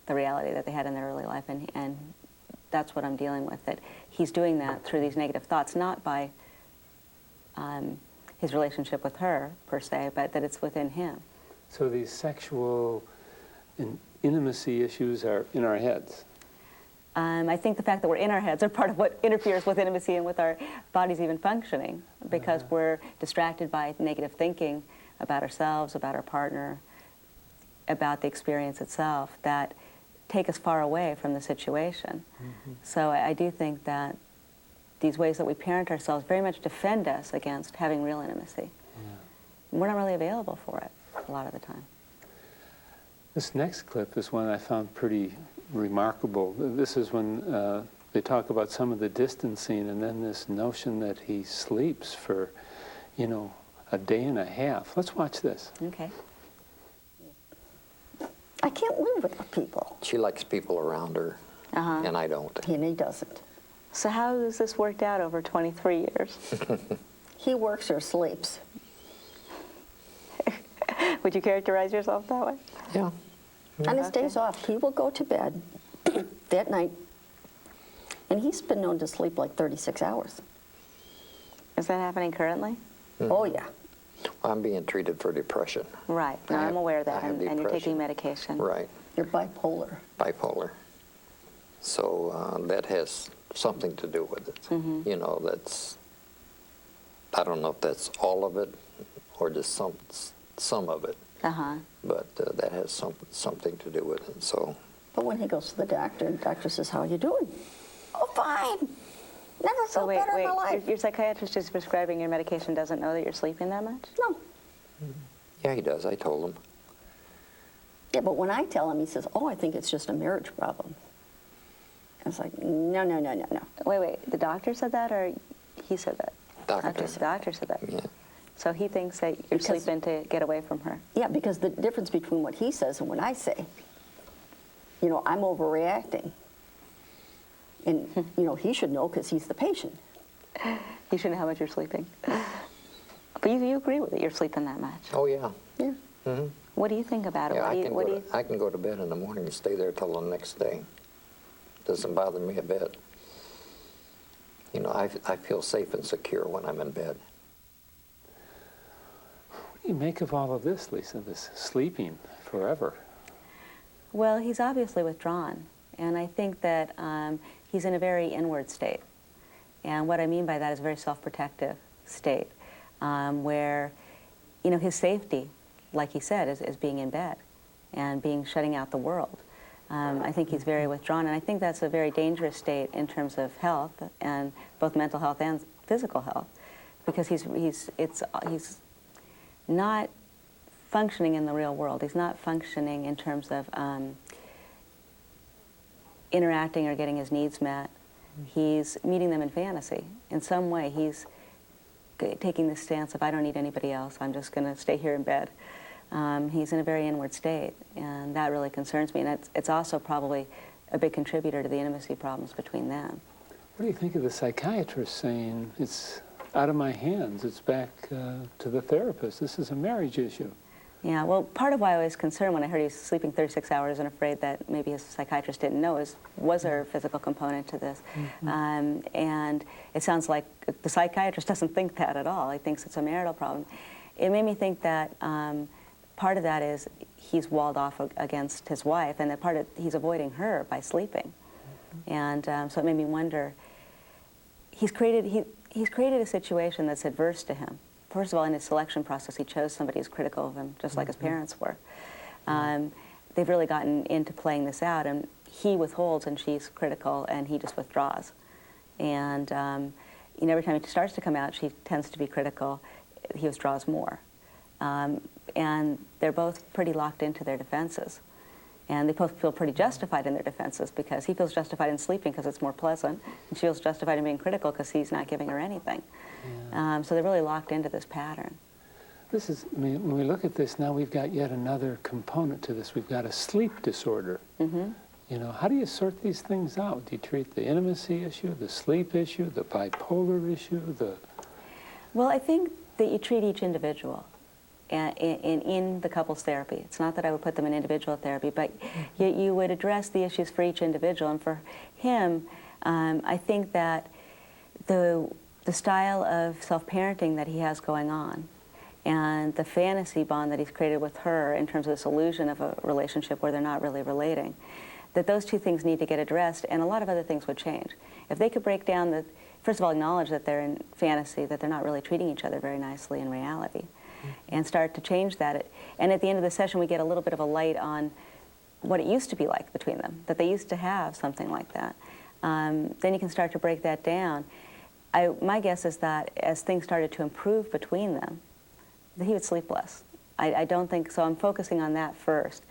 the reality that they had in their early life, and that's what I'm dealing with, that he's doing that through these negative thoughts, not by his relationship with her, per se, but that it's within him. So these sexual and intimacy issues are in our heads. I think the fact that we're in our heads are part of what interferes with intimacy and with our bodies even functioning, because we're distracted by negative thinking about ourselves, about our partner, about the experience itself, that take us far away from the situation. So I do think that these ways that we parent ourselves very much defend us against having real intimacy. We're not really available for it a lot of the time. This next clip is one I found pretty remarkable. This is when they talk about some of the distancing, and then this notion that he sleeps for, a day and a half. Let's watch this. Okay. I can't live without people. She likes people around her, and I don't. And he doesn't. So how has this worked out over 23 years? He works or sleeps. Would you characterize yourself that way? Yeah. On his days off, he will go to bed that night, and he's been known to sleep like 36 hours. Is that happening currently? Oh, yeah. I'm being treated for depression. Right. No, I'm aware of that, I have and you're depression. taking medication. Right. You're bipolar. Bipolar. So that has something to do with it. That's, I don't know if that's all of it or just some of it, but that has something to do with it. So. But when he goes to the doctor says, "How are you doing?" "Oh, fine. Never felt better in my life." Your psychiatrist who's prescribing your medication doesn't know that you're sleeping that much? No. Yeah, he does. I told him. Yeah, but when I tell him, he says, oh, I think it's just a marriage problem. I was like, no, no, no, no, no. Wait, the doctor said that, or he said that? Doctor. Okay, the doctor said that. Yeah. So he thinks that you're Because- sleeping to get away from her. Yeah, because the difference between what he says and what I say, you know, I'm overreacting. And, you know, he should know because he's the patient. You should know how much you're sleeping. But you agree with it, you're sleeping that much. Oh, yeah. Yeah. Mm-hmm. What do you think about it? Yeah, What do you, I can go to bed in the morning and stay there till the next day. Doesn't bother me a bit. You know, I feel safe and secure when I'm in bed. What do you make of all of this, Lisa, this sleeping forever? Well, he's obviously withdrawn, and I think that he's in a very inward state. And what I mean by that is a very self-protective state, where, you know, his safety, like he said, is being in bed and shutting out the world. I think he's very withdrawn, and I think that's a very dangerous state in terms of health, and both mental health and physical health, because he's not functioning in the real world. He's not functioning in terms of interacting or getting his needs met. He's meeting them in fantasy. In some way, he's taking the stance of, I don't need anybody else, I'm just going to stay here in bed. He's in a very inward state, and that really concerns me. And it's also probably a big contributor to the intimacy problems between them. What do you think of the psychiatrist saying, it's out of my hands, it's back to the therapist, this is a marriage issue? Yeah, well, part of why I was concerned when I heard he was sleeping 36 hours and afraid that maybe his psychiatrist didn't know was there a physical component to this? And it sounds like the psychiatrist doesn't think that at all. He thinks it's a marital problem. It made me think that part of that is he's walled off against his wife, and that part of he's avoiding her by sleeping. And so it made me wonder, he's created a situation that's adverse to him. First of all, in his selection process, he chose somebody who's critical of him, just like his parents were. They've really gotten into playing this out, and he withholds, and she's critical, and he just withdraws. And you know, every time he starts to come out, she tends to be critical. He withdraws more. And they're both pretty locked into their defenses. And they both feel pretty justified in their defenses, because he feels justified in sleeping because it's more pleasant, and she feels justified in being critical because he's not giving her anything. Yeah. So they're really locked into this pattern. This is, I mean, when we look at this now, we've got yet another component to this. We've got a sleep disorder. You know, how do you sort these things out? Do you treat the intimacy issue, the sleep issue, the bipolar issue, the... Well, I think that you treat each individual in the couples therapy. It's not that I would put them in individual therapy, but you would address the issues for each individual. And for him, I think that the style of self-parenting that he has going on, and the fantasy bond that he's created with her in terms of this illusion of a relationship where they're not really relating, that those two things need to get addressed, and a lot of other things would change. If they could break down the, first of all, acknowledge that they're in fantasy, that they're not really treating each other very nicely in reality, and start to change that. And at the end of the session, we get a little bit of a light on what it used to be like between them, that they used to have something like that. Then you can start to break that down. My guess is that as things started to improve between them, that he would sleep less. I don't think, so I'm focusing on that first.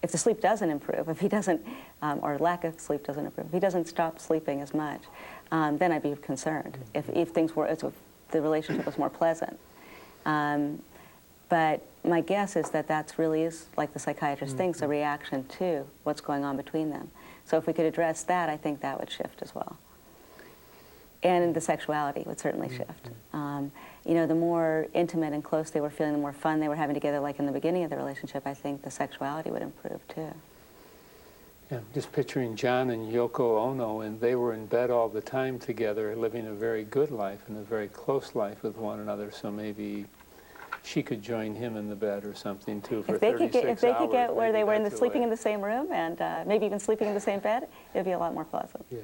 If the sleep doesn't improve, if he doesn't, or lack of sleep doesn't improve, if he doesn't stop sleeping as much, then I'd be concerned if things were, if the relationship was more pleasant. But my guess is that that's really is, like the psychiatrist thinks, a reaction to what's going on between them. So if we could address that, I think that would shift as well. And the sexuality would certainly shift. You know, the more intimate and close they were feeling, the more fun they were having together, like in the beginning of the relationship, I think the sexuality would improve too. Yeah, just picturing John and Yoko Ono, and they were in bed all the time together, living a very good life and a very close life with one another, so maybe she could join him in the bed or something too for 36 hours. If they could get where they were sleeping in the same room and maybe even sleeping in the same bed, it would be a lot more pleasant. Yeah.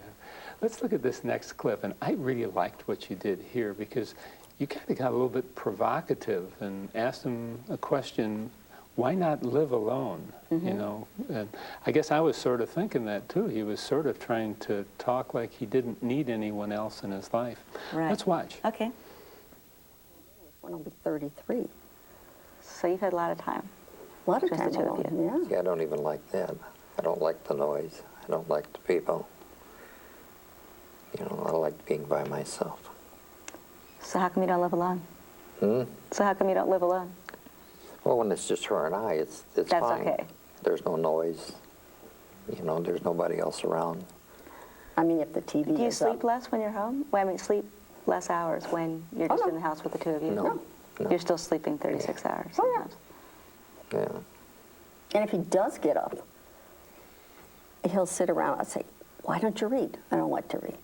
Let's look at this next clip, and I really liked what you did here because you kind of got a little bit provocative and asked him a question, why not live alone? You know, and I guess I was sort of thinking that too. He was sort of trying to talk like he didn't need anyone else in his life. Right. Let's watch. Okay. When I'll be 33. So you've had a lot of time. A lot of Just the time two of alone, you. yeah. See, I don't even like that. I don't like the noise. I don't like the people. You know, I like being by myself. So how come you don't live alone? So how come you don't live alone? Well, when it's just her and I, it's That's fine. okay. There's no noise. You know, there's nobody else around. I mean, if the TV Do you is sleep up. less when you're home? Well, I mean, sleep less hours when you're just no. in the house with the two of you? No. No. You're still sleeping 36 hours Oh, yeah. sometimes. Yeah. And if he does get up, he'll sit around and say, why don't you read? I don't like to read.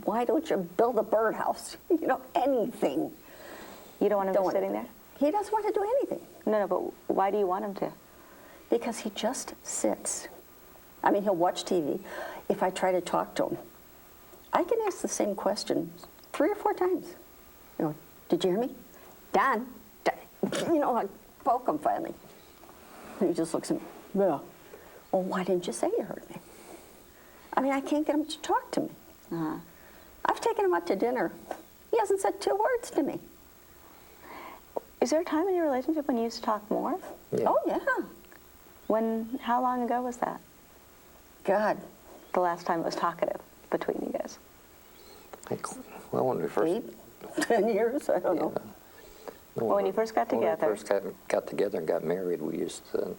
Why don't you build a birdhouse? You know, anything. You don't want him Don't to want- sitting there? He doesn't want to do anything No, but why do you want him to? because he just sits. I mean, he'll watch TV. If I try to talk to him, I can ask the same question 3 or 4 times. You know, did you hear me? Don? You know, I poke him finally. And he just looks at me, yeah. Well, why didn't you say you heard me? I mean, I can't get him to talk to me. I've taken him out to dinner. He hasn't said 2 words to me. Is there a time in your relationship when you used to talk more? Yeah. Oh, yeah. How long ago was that? God, The last time it was talkative between you guys? Well, when we first... 8, 10 years? I don't know. Well, when you first got together. When we first got together and got married, we used to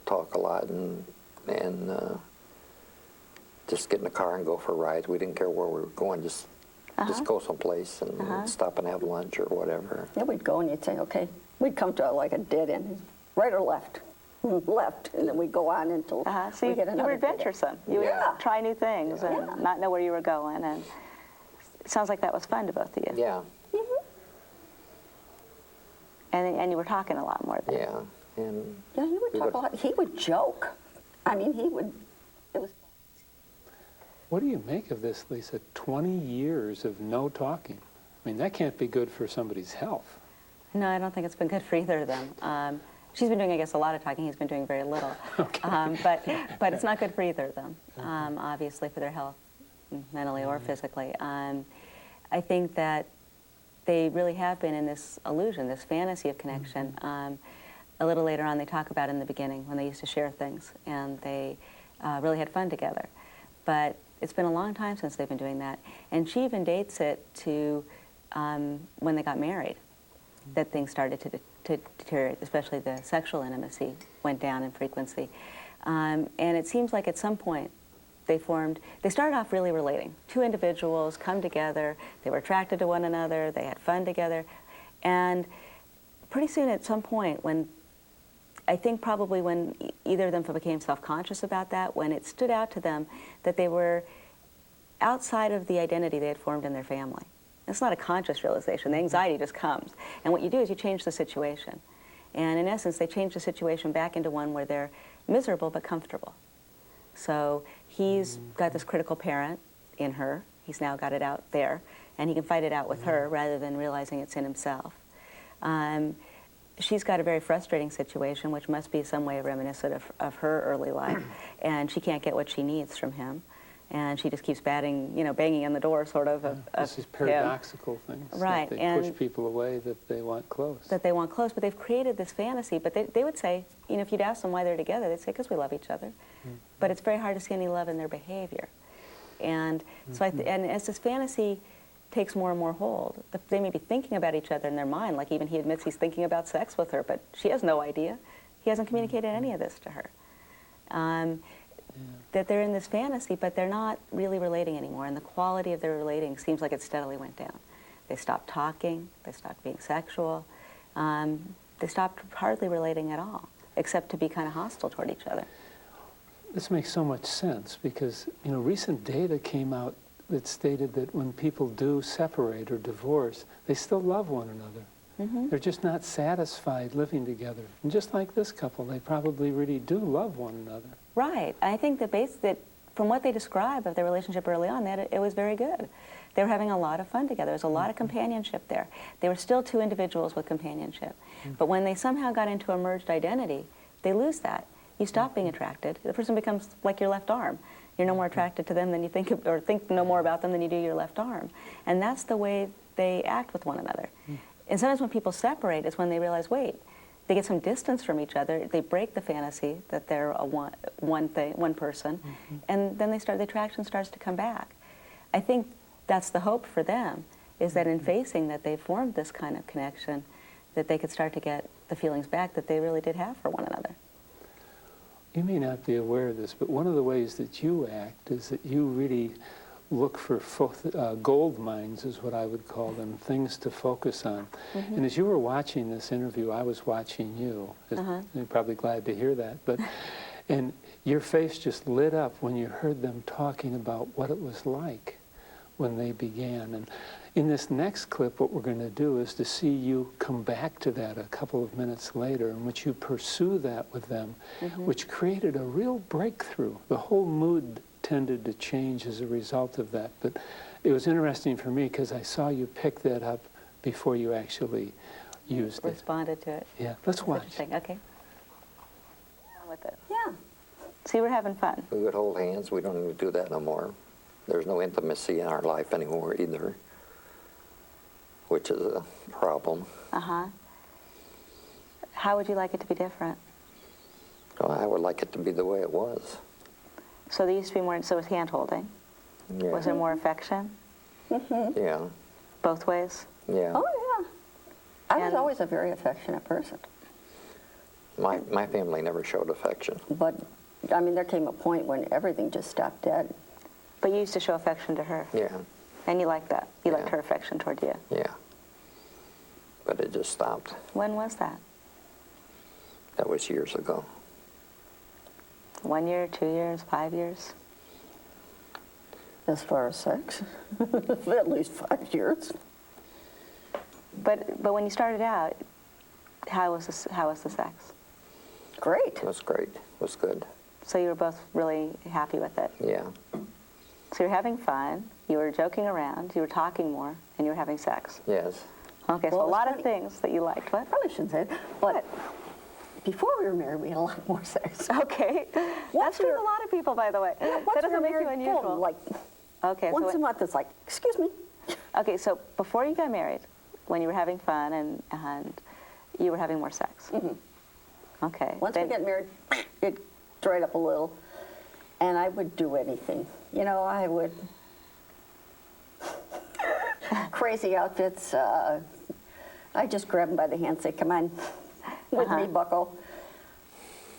talk a lot and just get in the car and go for rides. We didn't care where we were going, just go someplace and stop and have lunch or whatever. Yeah, we'd go and you'd say, okay. We'd come to like a dead end, right or left? Left, and then we'd go on until So we you get another were dead end. adventuresome. You Yeah. would try new things and Yeah. not know where you were going. And it sounds like that was fun to both of you. Yeah, And you were talking a lot more then. yeah. And Yeah, he would we talk a lot. He would joke. I mean, he would, it was, What do you make of this, Lisa? 20 years of no talking. I mean, that can't be good for somebody's health. No, I don't think it's been good for either of them. She's been doing, I guess, a lot of talking. He's been doing very little. But it's not good for either of them, obviously, for their health, mentally or physically. I think that they really have been in this illusion, this fantasy of connection. A little later on, they talk about in the beginning when they used to share things, and they really had fun together. But it's been a long time since they've been doing that. And she even dates it to when they got married, that things started to deteriorate, especially the sexual intimacy went down in frequency. And it seems like at some point they started off really relating. 2 individuals come together, they were attracted to one another, they had fun together. And pretty soon at some point when, I think probably when either of them became self-conscious about that, when it stood out to them that they were outside of the identity they had formed in their family. It's not a conscious realization. The anxiety just comes. And what you do is you change the situation. And in essence, they change the situation back into one where they're miserable but comfortable. So he's got this critical parent in her. He's now got it out there. And he can fight it out with her rather than realizing it's in himself. She's got a very frustrating situation, which must be some way reminiscent of her early life. And she can't get what she needs from him. And she just keeps banging on the door, sort of. This is him. paradoxical things. Right, That they and push people away that they want close. That they want close, but they've created this fantasy. But they would say, if you'd ask them why they're together, they'd say, because we love each other. But it's very hard to see any love in their behavior. And so, and as this fantasy takes more and more hold, they may be thinking about each other in their mind, like even he admits he's thinking about sex with her, but she has no idea. He hasn't communicated any of this to her. That they're in this fantasy, but they're not really relating anymore, and the quality of their relating seems like it steadily went down. They stopped talking, they stopped being sexual, they stopped hardly relating at all, except to be kind of hostile toward each other. This makes so much sense because, recent data came out that stated that when people do separate or divorce, they still love one another. They're just not satisfied living together. And just like this couple, they probably really do love one another. Right. I think that from what they describe of their relationship early on, that it was very good. They were having a lot of fun together. There was a lot of companionship there. They were still 2 individuals with companionship. But when they somehow got into a merged identity, they lose that. You stop being attracted. The person becomes like your left arm. You're no more attracted to them than you think no more about them than you do your left arm. And that's the way they act with one another. And sometimes when people separate, it's when they realize, wait, they get some distance from each other. They break the fantasy that they're one person, and then the attraction starts to come back. I think that's the hope for them, is that in facing that they formed this kind of connection, that they could start to get the feelings back that they really did have for one another. You may not be aware of this, but one of the ways that you act is that you really look for gold mines, is what I would call them, things to focus on. And as you were watching this interview, I was watching you. You're probably glad to hear that. And your face just lit up when you heard them talking about what it was like when they began. And in this next clip, what we're going to do is to see you come back to that a couple of minutes later, in which you pursue that with them, which created a real breakthrough. The whole mood tended to change as a result of that. But it was interesting for me because I saw you pick that up before you actually used it. Responded to it. Yeah, let's watch. Interesting. Okay. With it. Yeah. So you were having fun. We would hold hands. We don't even do that no more. There's no intimacy in our life anymore either, which is a problem. How would you like it to be different? Well, I would like it to be the way it was. So there used to be more, so it was hand-holding. Yeah. Was there more affection? Yeah. Both ways? Yeah. Oh, yeah. I was And- always a very affectionate person. My family never showed affection. But, I mean, there came a point when everything just stopped dead. But you used to show affection to her. Yeah. And you liked that. You liked Yeah. her affection toward you. Yeah. But it just stopped. When was that? That was years ago. 1 year, 2 years, 5 years? As far as sex, at least 5 years. But when you started out, how was the sex? Great. It was great. It was good. So you were both really happy with it. Yeah. So you were having fun, you were joking around, you were talking more, and you were having sex. Yes. Okay, so Well, a lot it's of funny. things that you liked. What? Probably shouldn't say it, but before we were married, we had a lot more sex. Okay. That's true we with a lot of people, by the way. Once That we doesn't were make you married, unusual. boom, like Okay, once so a month, it's like, excuse me. okay, so before you got married, when you were having fun and you were having more sex. Okay. Once we got married, it dried up a little, and I would do anything. You know, I would crazy outfits. I just grab him by the hand, and say, "Come on, with me, Bucko,"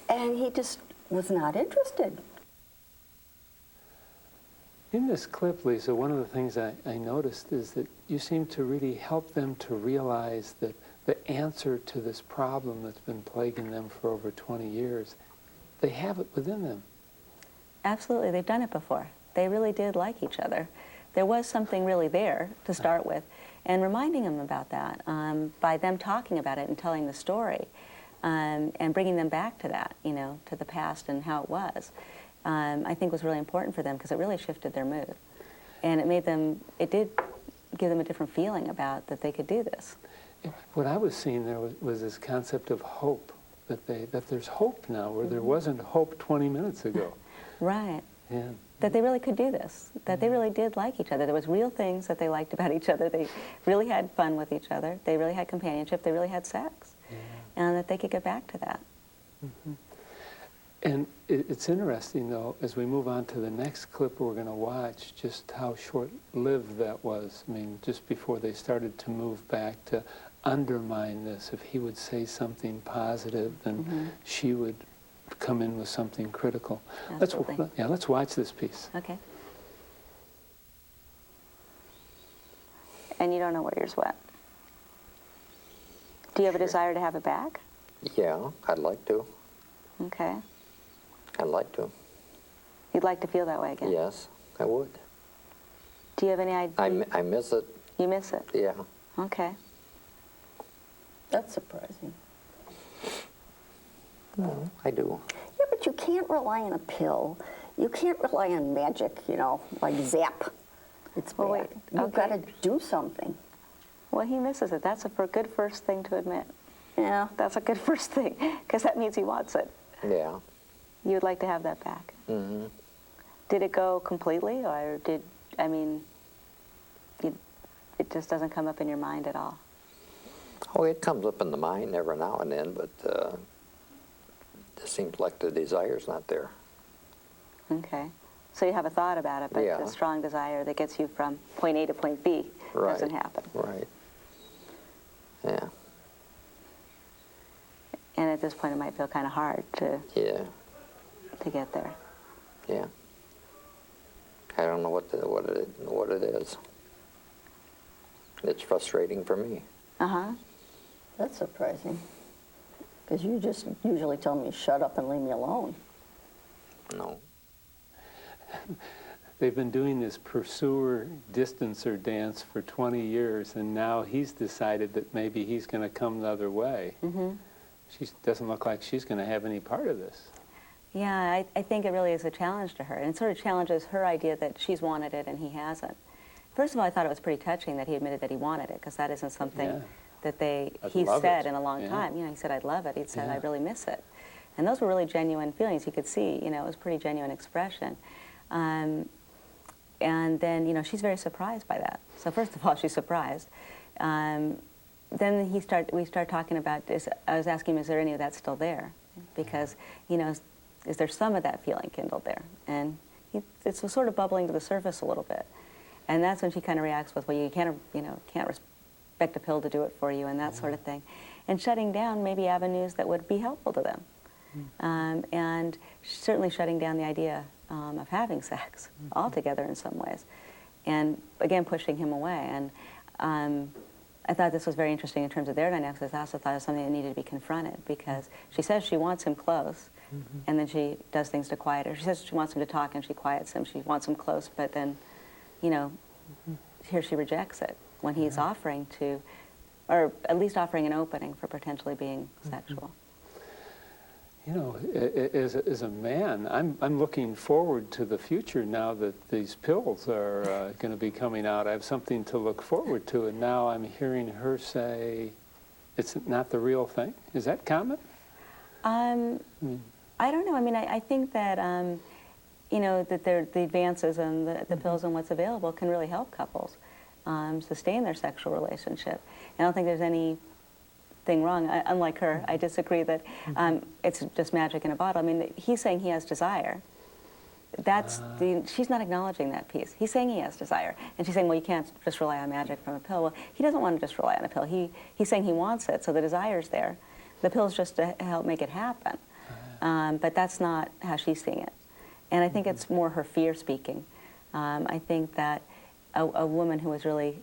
and he just was not interested. In this clip, Lisa, one of the things I noticed is that you seem to really help them to realize that the answer to this problem that's been plaguing them for over 20 years, they have it within them. Absolutely, they've done it before. They really did like each other. There was something really there to start with, and reminding them about that by them talking about it and telling the story, and bringing them back to that, you know, to the past and how it was, I think was really important for them because it really shifted their mood, and it did give them a different feeling about that they could do this. What I was seeing there was this concept of hope, that there's hope now where there wasn't hope 20 minutes ago. Right. Yeah. That they really could do this, that they really did like each other. There was real things that they liked about each other. They really had fun with each other. They really had companionship. They really had sex. And that they could get back to that. And it's interesting, though, as we move on to the next clip we're going to watch, just how short-lived that was. I mean, just before they started to move back to undermine this, if he would say something positive, then she would come in with something critical. Absolutely. Let's watch this piece. Okay. And you don't know where yours went. Do you have a desire to have it back? Yeah, I'd like to. Okay. I'd like to. You'd like to feel that way again? Yes, I would. Do you have any idea? I miss it. You miss it? Yeah. Okay. That's surprising. No, I do. Yeah, but you can't rely on a pill. You can't rely on magic, you know, like zap. It's bad. Well, wait, You've got to okay. do something. Well, he misses it. That's a good first thing to admit. Yeah. That's a good first thing, because that means he wants it. Yeah. You'd like to have that back. Mm-hmm. Did it go completely, or it just doesn't come up in your mind at all? Oh, it comes up in the mind every now and then, but it seems like the desire's not there. Okay. So you have a thought about it, but Yeah. the strong desire that gets you from point A to point B doesn't happen. Right. Yeah. And at this point, it might feel kind of hard to Yeah. get there. Yeah. I don't know what it is. It's frustrating for me. Uh-huh. That's surprising. Because you just usually tell me, shut up and leave me alone. No. They've been doing this pursuer-distancer dance for 20 years, and now he's decided that maybe he's going to come the other way. Mm-hmm. She doesn't look like she's going to have any part of this. Yeah, I think it really is a challenge to her, and it sort of challenges her idea that she's wanted it and he hasn't. First of all, I thought it was pretty touching that he admitted that he wanted it, because that isn't something Yeah. that I'd he love said it. in a long Yeah. time. You know, he said, I'd love it. He'd said, Yeah. I really miss it. And those were really genuine feelings. You could see, you know, it was pretty genuine expression. And then, you know, she's very surprised by that. So first of all, she's surprised. Then we start talking about this. I was asking him, is there any of that still there? Because, you know, is there some of that feeling kindled there? And it's sort of bubbling to the surface a little bit. And that's when she kind of reacts with, well, you can't respect a pill to do it for you, and that sort of thing. And shutting down maybe avenues that would be helpful to them. And certainly shutting down the idea of having sex altogether in some ways. And again, pushing him away. And I thought this was very interesting in terms of their dynamics. I also thought it was something that needed to be confronted, because she says she wants him close, and then she does things to quiet her. She says she wants him to talk, and she quiets him. She wants him close, but then, you know, here she rejects it when he's offering to, or at least offering an opening for potentially being sexual. You know, as a man, I'm looking forward to the future now that these pills are going to be coming out. I have something to look forward to, and now I'm hearing her say it's not the real thing. Is that common? I don't know. I mean, I think that, you know, that the advances and the pills and what's available can really help couples sustain their sexual relationship. And I don't think there's anything wrong. Unlike her, I disagree that it's just magic in a bottle. I mean, he's saying he has desire. That's she's not acknowledging that piece. He's saying he has desire. And she's saying, well, you can't just rely on magic from a pill. Well, he doesn't want to just rely on a pill. He's saying he wants it, so the desire's there. The pill's just to help make it happen. But that's not how she's seeing it. And I think it's more her fear speaking. I think that a woman who is really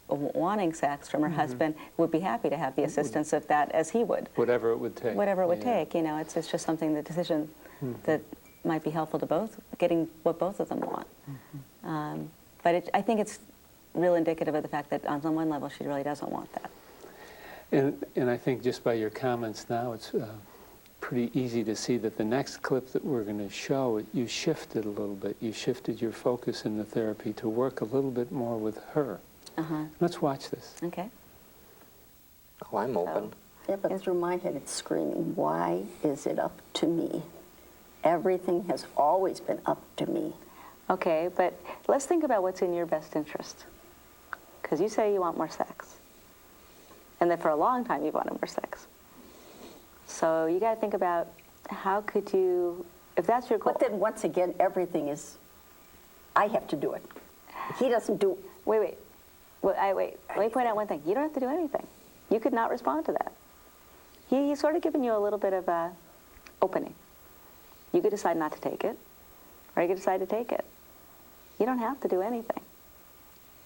wanting sex from her husband would be happy to have the assistance of that as he would. Whatever it would take. Whatever it would take, you know, it's just something, the decision that might be helpful to both, getting what both of them want. But I think it's real indicative of the fact that on one level she really doesn't want that. And I think just by your comments now, it's pretty easy to see that the next clip that we're going to show, you shifted a little bit. You shifted your focus in the therapy to work a little bit more with her. Let's watch this. Okay. Oh, I'm open. Yeah, but through my head it's screaming, why is it up to me? Everything has always been up to me. Okay, but let's think about what's in your best interest. Because you say you want more sex. And that for a long time you've wanted more sex. So you got to think about how could you, if that's your goal. But then once again, everything is, I have to do it. He doesn't do. Wait. Let me point out one thing. You don't have to do anything. You could not respond to that. He's sort of given you a little bit of a opening. You could decide not to take it, or you could decide to take it. You don't have to do anything.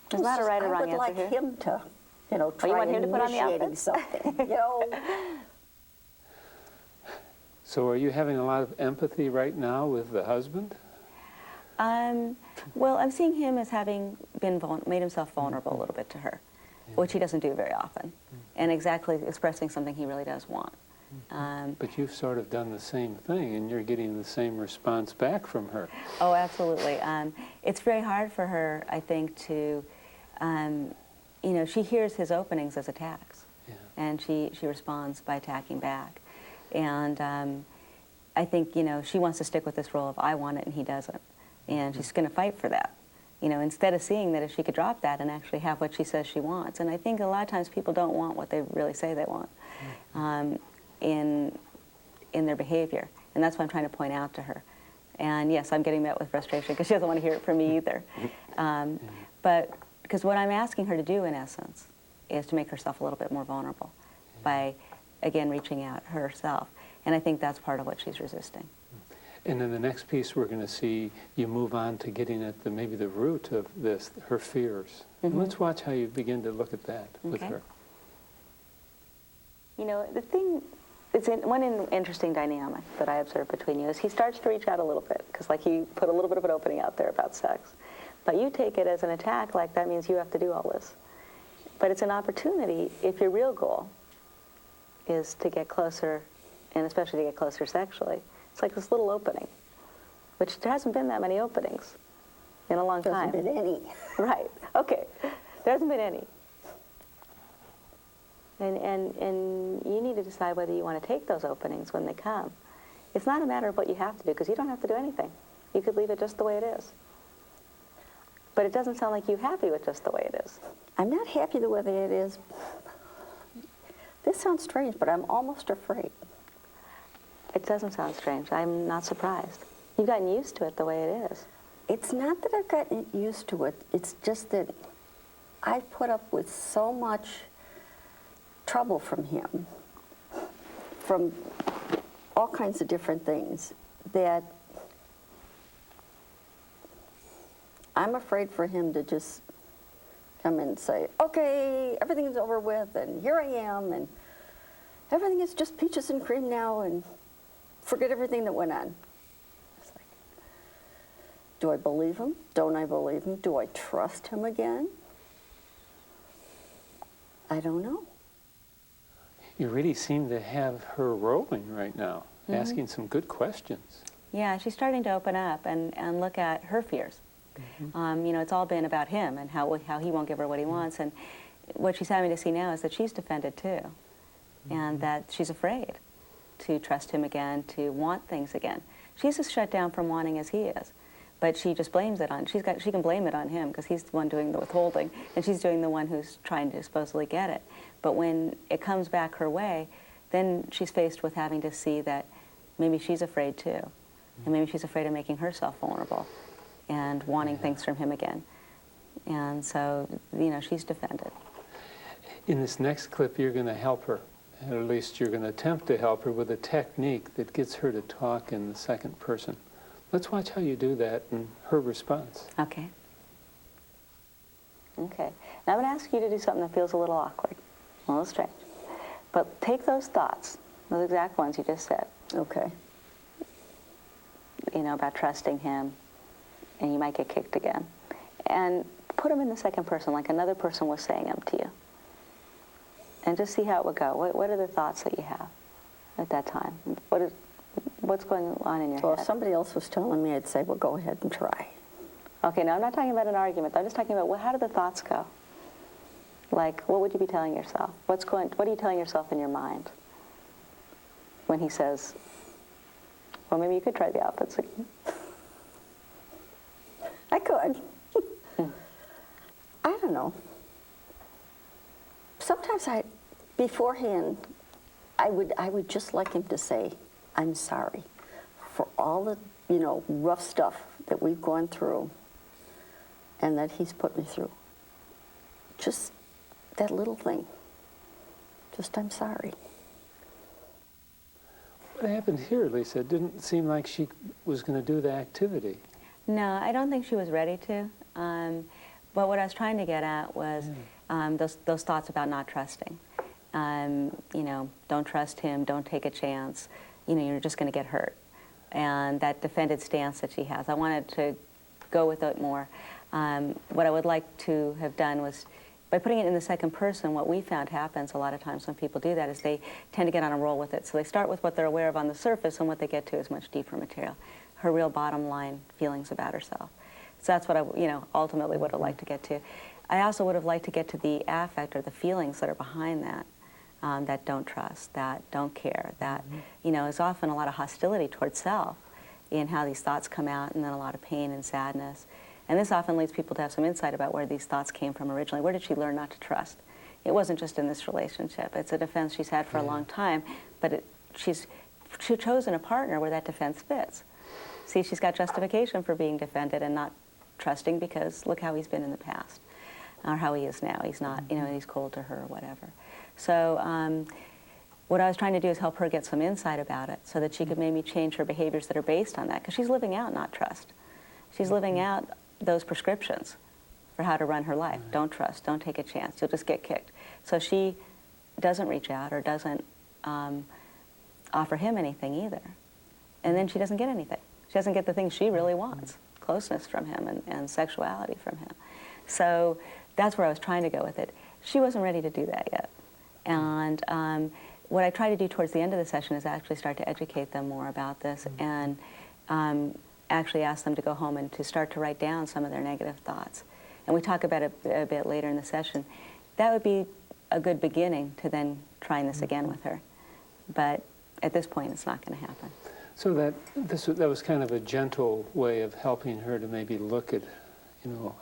There's not a right or wrong answer I would like here. him to, you know, try you want him to put on the initiating outfit? something, you know. So are you having a lot of empathy right now with the husband? Well, I'm seeing him as having been made himself vulnerable a little bit to her, which he doesn't do very often, and exactly expressing something he really does want. But you've sort of done the same thing, and you're getting the same response back from her. Oh, absolutely. It's very hard for her, I think, to, you know, she hears his openings as attacks, and she responds by attacking back. And I think, you know, she wants to stick with this role of I want it and he doesn't. And she's going to fight for that. instead of seeing that if she could drop that and actually have what she says she wants. And I think a lot of times people don't want what they really say they want in their behavior. And that's what I'm trying to point out to her. And yes, I'm getting met with frustration because she doesn't want to hear it from me either. But because what I'm asking her to do, in essence, is to make herself a little bit more vulnerable by, again, reaching out herself. And I think that's part of what she's resisting. And in the next piece, we're going to see you move on to getting at maybe the root of this, her fears. And let's watch how you begin to look at that with her. The thing, one interesting dynamic that I observe between you is he starts to reach out a little bit, because he put a little bit of an opening out there about sex. But you take it as an attack, like that means you have to do all this. But it's an opportunity if your real goal is to get closer, and especially to get closer sexually. It's like this little opening, which there hasn't been that many openings in a long time. There hasn't been any. Right. Okay. There hasn't been any. And you need to decide whether you want to take those openings when they come. It's not a matter of what you have to do, because you don't have to do anything. You could leave it just the way it is. But it doesn't sound like you're happy with just the way it is. I'm not happy the way that it is. This sounds strange, but I'm almost afraid. It doesn't sound strange. I'm not surprised. You've gotten used to it the way it is. It's not that I've gotten used to it. It's just that I've put up with so much trouble from him, from all kinds of different things, that I'm afraid for him to just come in and say, okay, everything's over with, and here I am, and everything is just peaches and cream now, and forget everything that went on. It's like, do I believe him? Don't I believe him? Do I trust him again? I don't know. You really seem to have her rolling right now, asking some good questions. Yeah, she's starting to open up and look at her fears. It's all been about him and how he won't give her what he wants. And what she's having to see now is that she's defended too, and that she's afraid to trust him again, to want things again. She's as shut down from wanting as he is, but she just blames it on. She can blame it on him because he's the one doing the withholding, and she's doing the one who's trying to supposedly get it. But when it comes back her way, then she's faced with having to see that maybe she's afraid too, and maybe she's afraid of making herself vulnerable and wanting things from him again. And so, she's defended. In this next clip, you're going to help her, or at least you're going to attempt to help her with a technique that gets her to talk in the second person. Let's watch how you do that and her response. Okay. Okay. Now I'm going to ask you to do something that feels a little awkward, a little strange. But take those thoughts, those exact ones you just said. Okay. About trusting him, and you might get kicked again. And put them in the second person, like another person was saying them to you. And just see how it would go. What are the thoughts that you have at that time? What's going on in your Well, head? if somebody else was telling me, I'd say, well, go ahead and try. Okay, now I'm not talking about an argument. I'm just talking about, how do the thoughts go? Like, what would you be telling yourself? What are you telling yourself in your mind when he says, well, maybe you could try the opposites again? I could. I don't know. Sometimes beforehand, I would just like him to say, I'm sorry for all the, rough stuff that we've gone through and that he's put me through. Just that little thing. Just, I'm sorry. What happened here, Lisa? It didn't seem like she was going to do the activity. No, I don't think she was ready to. But what I was trying to get at was those thoughts about not trusting. Don't trust him, don't take a chance. You're just going to get hurt. And that defended stance that she has. I wanted to go with it more. What I would like to have done was, by putting it in the second person, what we found happens a lot of times when people do that is they tend to get on a roll with it. So they start with what they're aware of on the surface, and what they get to is much deeper material. Her real bottom line feelings about herself. So that's what I, ultimately would have liked to get to. I also would have liked to get to the affect or the feelings that are behind that, that don't trust, that don't care, that, is often a lot of hostility towards self in how these thoughts come out, and then a lot of pain and sadness. And this often leads people to have some insight about where these thoughts came from originally. Where did she learn not to trust? It wasn't just in this relationship. It's a defense she's had for a long time, but she's chosen a partner where that defense fits. See, she's got justification for being defended and not trusting because look how he's been in the past, or how he is now. He's not, he's cold to her or whatever. So what I was trying to do is help her get some insight about it so that she could maybe change her behaviors that are based on that, because she's living out not trust. She's living out those prescriptions for how to run her life. Don't trust, don't take a chance, you'll just get kicked. So she doesn't reach out or doesn't offer him anything either. And then she doesn't get anything. She doesn't get the things she really wants, closeness from him and sexuality from him. So that's where I was trying to go with it. She wasn't ready to do that yet. And what I try to do towards the end of the session is actually start to educate them more about this and actually ask them to go home and to start to write down some of their negative thoughts. And we talk about it a bit later in the session. That would be a good beginning to then trying this again with her. But at this point, it's not going to happen. So that was kind of a gentle way of helping her to maybe look at,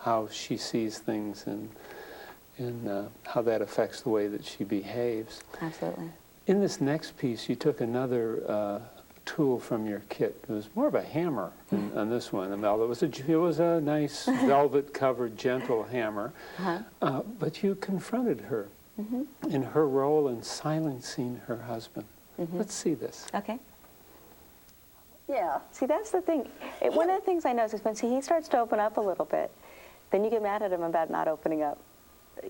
how she sees things and how that affects the way that she behaves. Absolutely. In this next piece, you took another tool from your kit. It was more of a hammer on this one. It was a nice velvet-covered, gentle hammer. But you confronted her in her role in silencing her husband. Let's see this. Okay. Yeah. See, that's the thing. One of the things I notice is when he starts to open up a little bit, then you get mad at him about not opening up,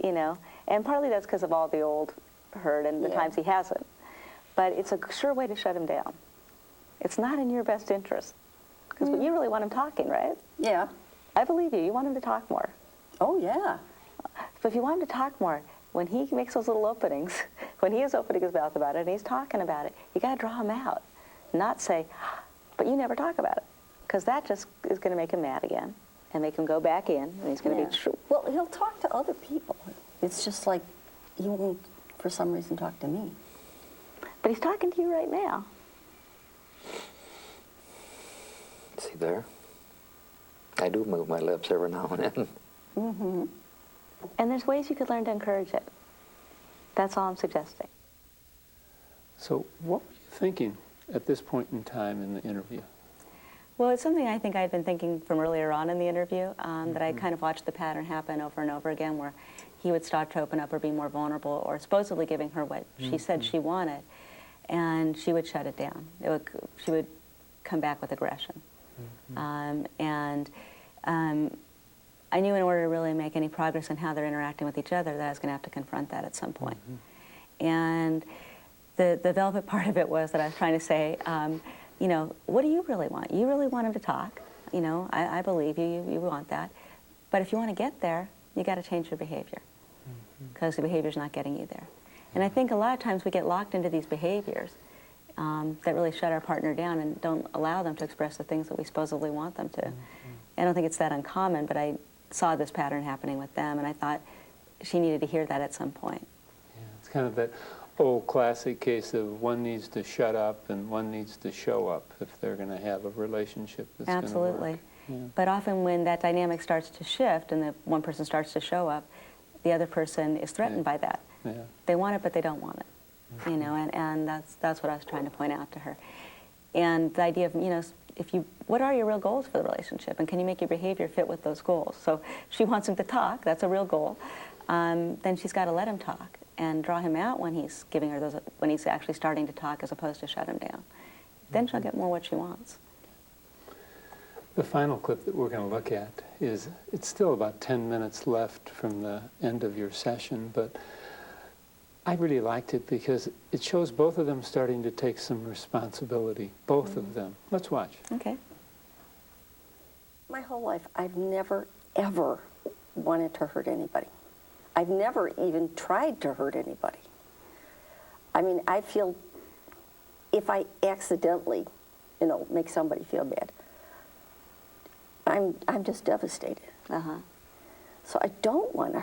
And partly that's because of all the old hurt and the times he hasn't. But it's a sure way to shut him down. It's not in your best interest. Because you really want him talking, right? Yeah. I believe you. You want him to talk more. Oh, yeah. But if you want him to talk more, when he makes those little openings, when he is opening his mouth about it and he's talking about it, you got to draw him out. Not say, but you never talk about it. Because that just is going to make him mad again and make him go back in, and he's going to be true. Well, he'll talk to other people. It's just like he won't, for some reason, talk to me. But he's talking to you right now. See there? I do move my lips every now and then. And there's ways you could learn to encourage it. That's all I'm suggesting. So what were you thinking at this point in time in the interview? Well, it's something I think I'd been thinking from earlier on in the interview, that I kind of watched the pattern happen over and over again where he would start to open up or be more vulnerable or supposedly giving her what she said she wanted, and she would shut it down. She would come back with aggression. I knew in order to really make any progress in how they're interacting with each other that I was going to have to confront that at some point. And the velvet part of it was that I was trying to say, what do you really want? You really want him to talk. I believe you. You want that. But if you want to get there, you got to change your behavior because the behavior's not getting you there. And I think a lot of times we get locked into these behaviors that really shut our partner down and don't allow them to express the things that we supposedly want them to. I don't think it's that uncommon, but I saw this pattern happening with them, and I thought she needed to hear that at some point. Yeah, it's kind of that old classic case of one needs to shut up and one needs to show up if they're going to have a relationship that's going to work. Absolutely. But often when that dynamic starts to shift and the one person starts to show up, the other person is threatened by that. They want it, but they don't want it. And that's what I was trying to point out to her. And the idea of, what are your real goals for the relationship, and can you make your behavior fit with those goals? So she wants him to talk, that's a real goal. Then she's got to let him talk and draw him out when he's giving her when he's actually starting to talk as opposed to shut him down. Then she'll get more what she wants. The final clip that we're going to look at it's still about 10 minutes left from the end of your session, but I really liked it because it shows both of them starting to take some responsibility, both of them. Let's watch. Okay. My whole life, I've never, ever wanted to hurt anybody. I've never even tried to hurt anybody. I mean, I feel if I accidentally, make somebody feel bad, I'm just devastated. So I don't want to,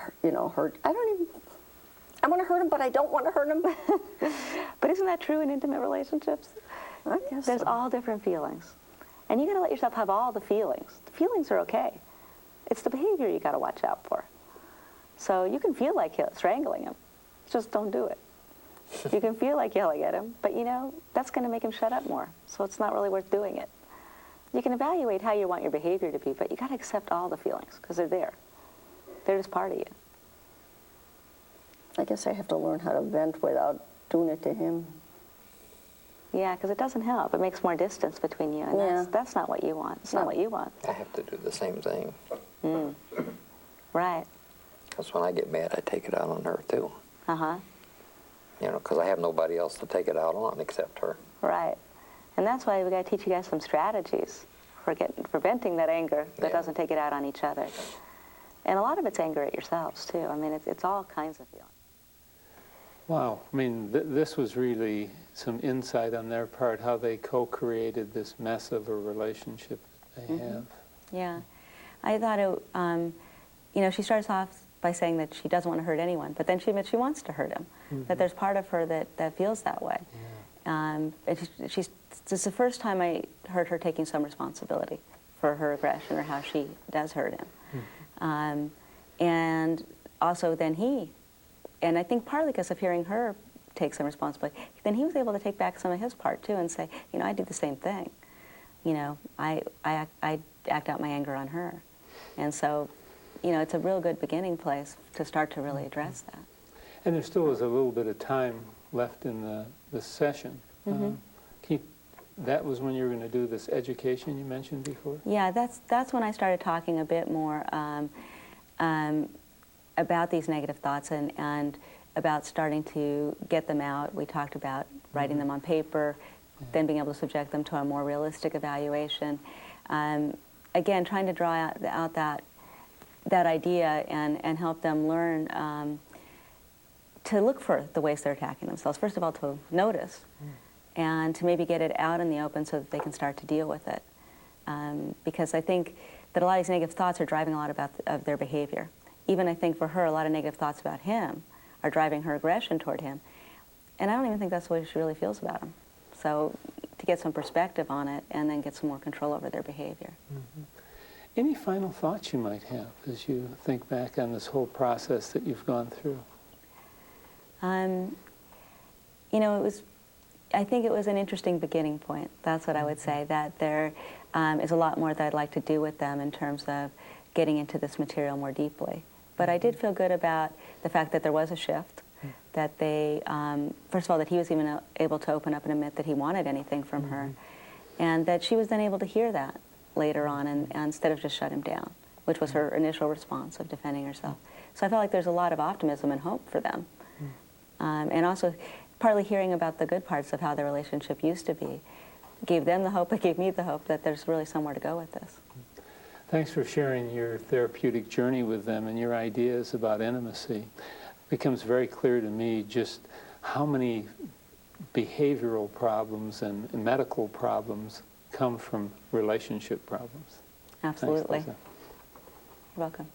hurt. I want to hurt him, but I don't want to hurt him. But isn't that true in intimate relationships? I guess There's so. all different feelings. And you got to let yourself have all the feelings. The feelings are okay. It's the behavior you got to watch out for. So you can feel like strangling him, just don't do it. You can feel like yelling at him, but you know, that's going to make him shut up more, so it's not really worth doing it. You can evaluate how you want your behavior to be, but you got to accept all the feelings, because they're there. They're just part of you. I guess I have to learn how to vent without doing it to him. Yeah, because it doesn't help. It makes more distance between you, and Yeah. that's not what you want. It's not what you want. I have to do the same thing. Right. Because when I get mad, I take it out on her too. Uh-huh. You know, because I have nobody else to take it out on except her. Right. And that's why we got to teach you guys some strategies for venting that anger that Yeah. doesn't take it out on each other. And a lot of it's anger at yourselves, too. I mean, it's all kinds of feelings. Wow. I mean, this was really some insight on their part, how they co-created this mess of a relationship that they have. Yeah. I thought it, you know, she starts off by saying that she doesn't want to hurt anyone, but then she admits she wants to hurt him, that there's part of her that feels that way. And this is the first time I heard her taking some responsibility for her aggression or how she does hurt him. And also then and I think partly because of hearing her take some responsibility, then he was able to take back some of his part too and say, you know, I do the same thing. You know, I act out my anger on her. And so, you know, it's a real good beginning place to start to really address that. And there still is a little bit of time left in the session. That was when you were going to do this education you mentioned before? Yeah, that's when I started talking a bit more about these negative thoughts and about starting to get them out. We talked about writing them on paper, then being able to subject them to a more realistic evaluation. Again, trying to draw out that idea and help them learn to look for the ways they're attacking themselves. First of all, to notice and to maybe get it out in the open so that they can start to deal with it. Because I think that a lot of these negative thoughts are driving a lot of their behavior. Even I think for her, a lot of negative thoughts about him are driving her aggression toward him. And I don't even think that's the way she really feels about him. So to get some perspective on it and then get some more control over their behavior. Any final thoughts you might have as you think back on this whole process that you've gone through? You know, I think it was an interesting beginning point. That's what I would say, that there is a lot more that I'd like to do with them in terms of getting into this material more deeply. But I did feel good about the fact that there was a shift, that they, first of all, that he was even able to open up and admit that he wanted anything from her, and that she was then able to hear that later on and instead of just shut him down, which was her initial response of defending herself. So I felt like there's a lot of optimism and hope for them. And also, partly hearing about the good parts of how their relationship used to be gave them the hope, it gave me the hope that there's really somewhere to go with this. Thanks for sharing your therapeutic journey with them and your ideas about intimacy. It becomes very clear to me just how many behavioral problems and medical problems come from relationship problems. Absolutely. Thanks, Lisa. You're welcome.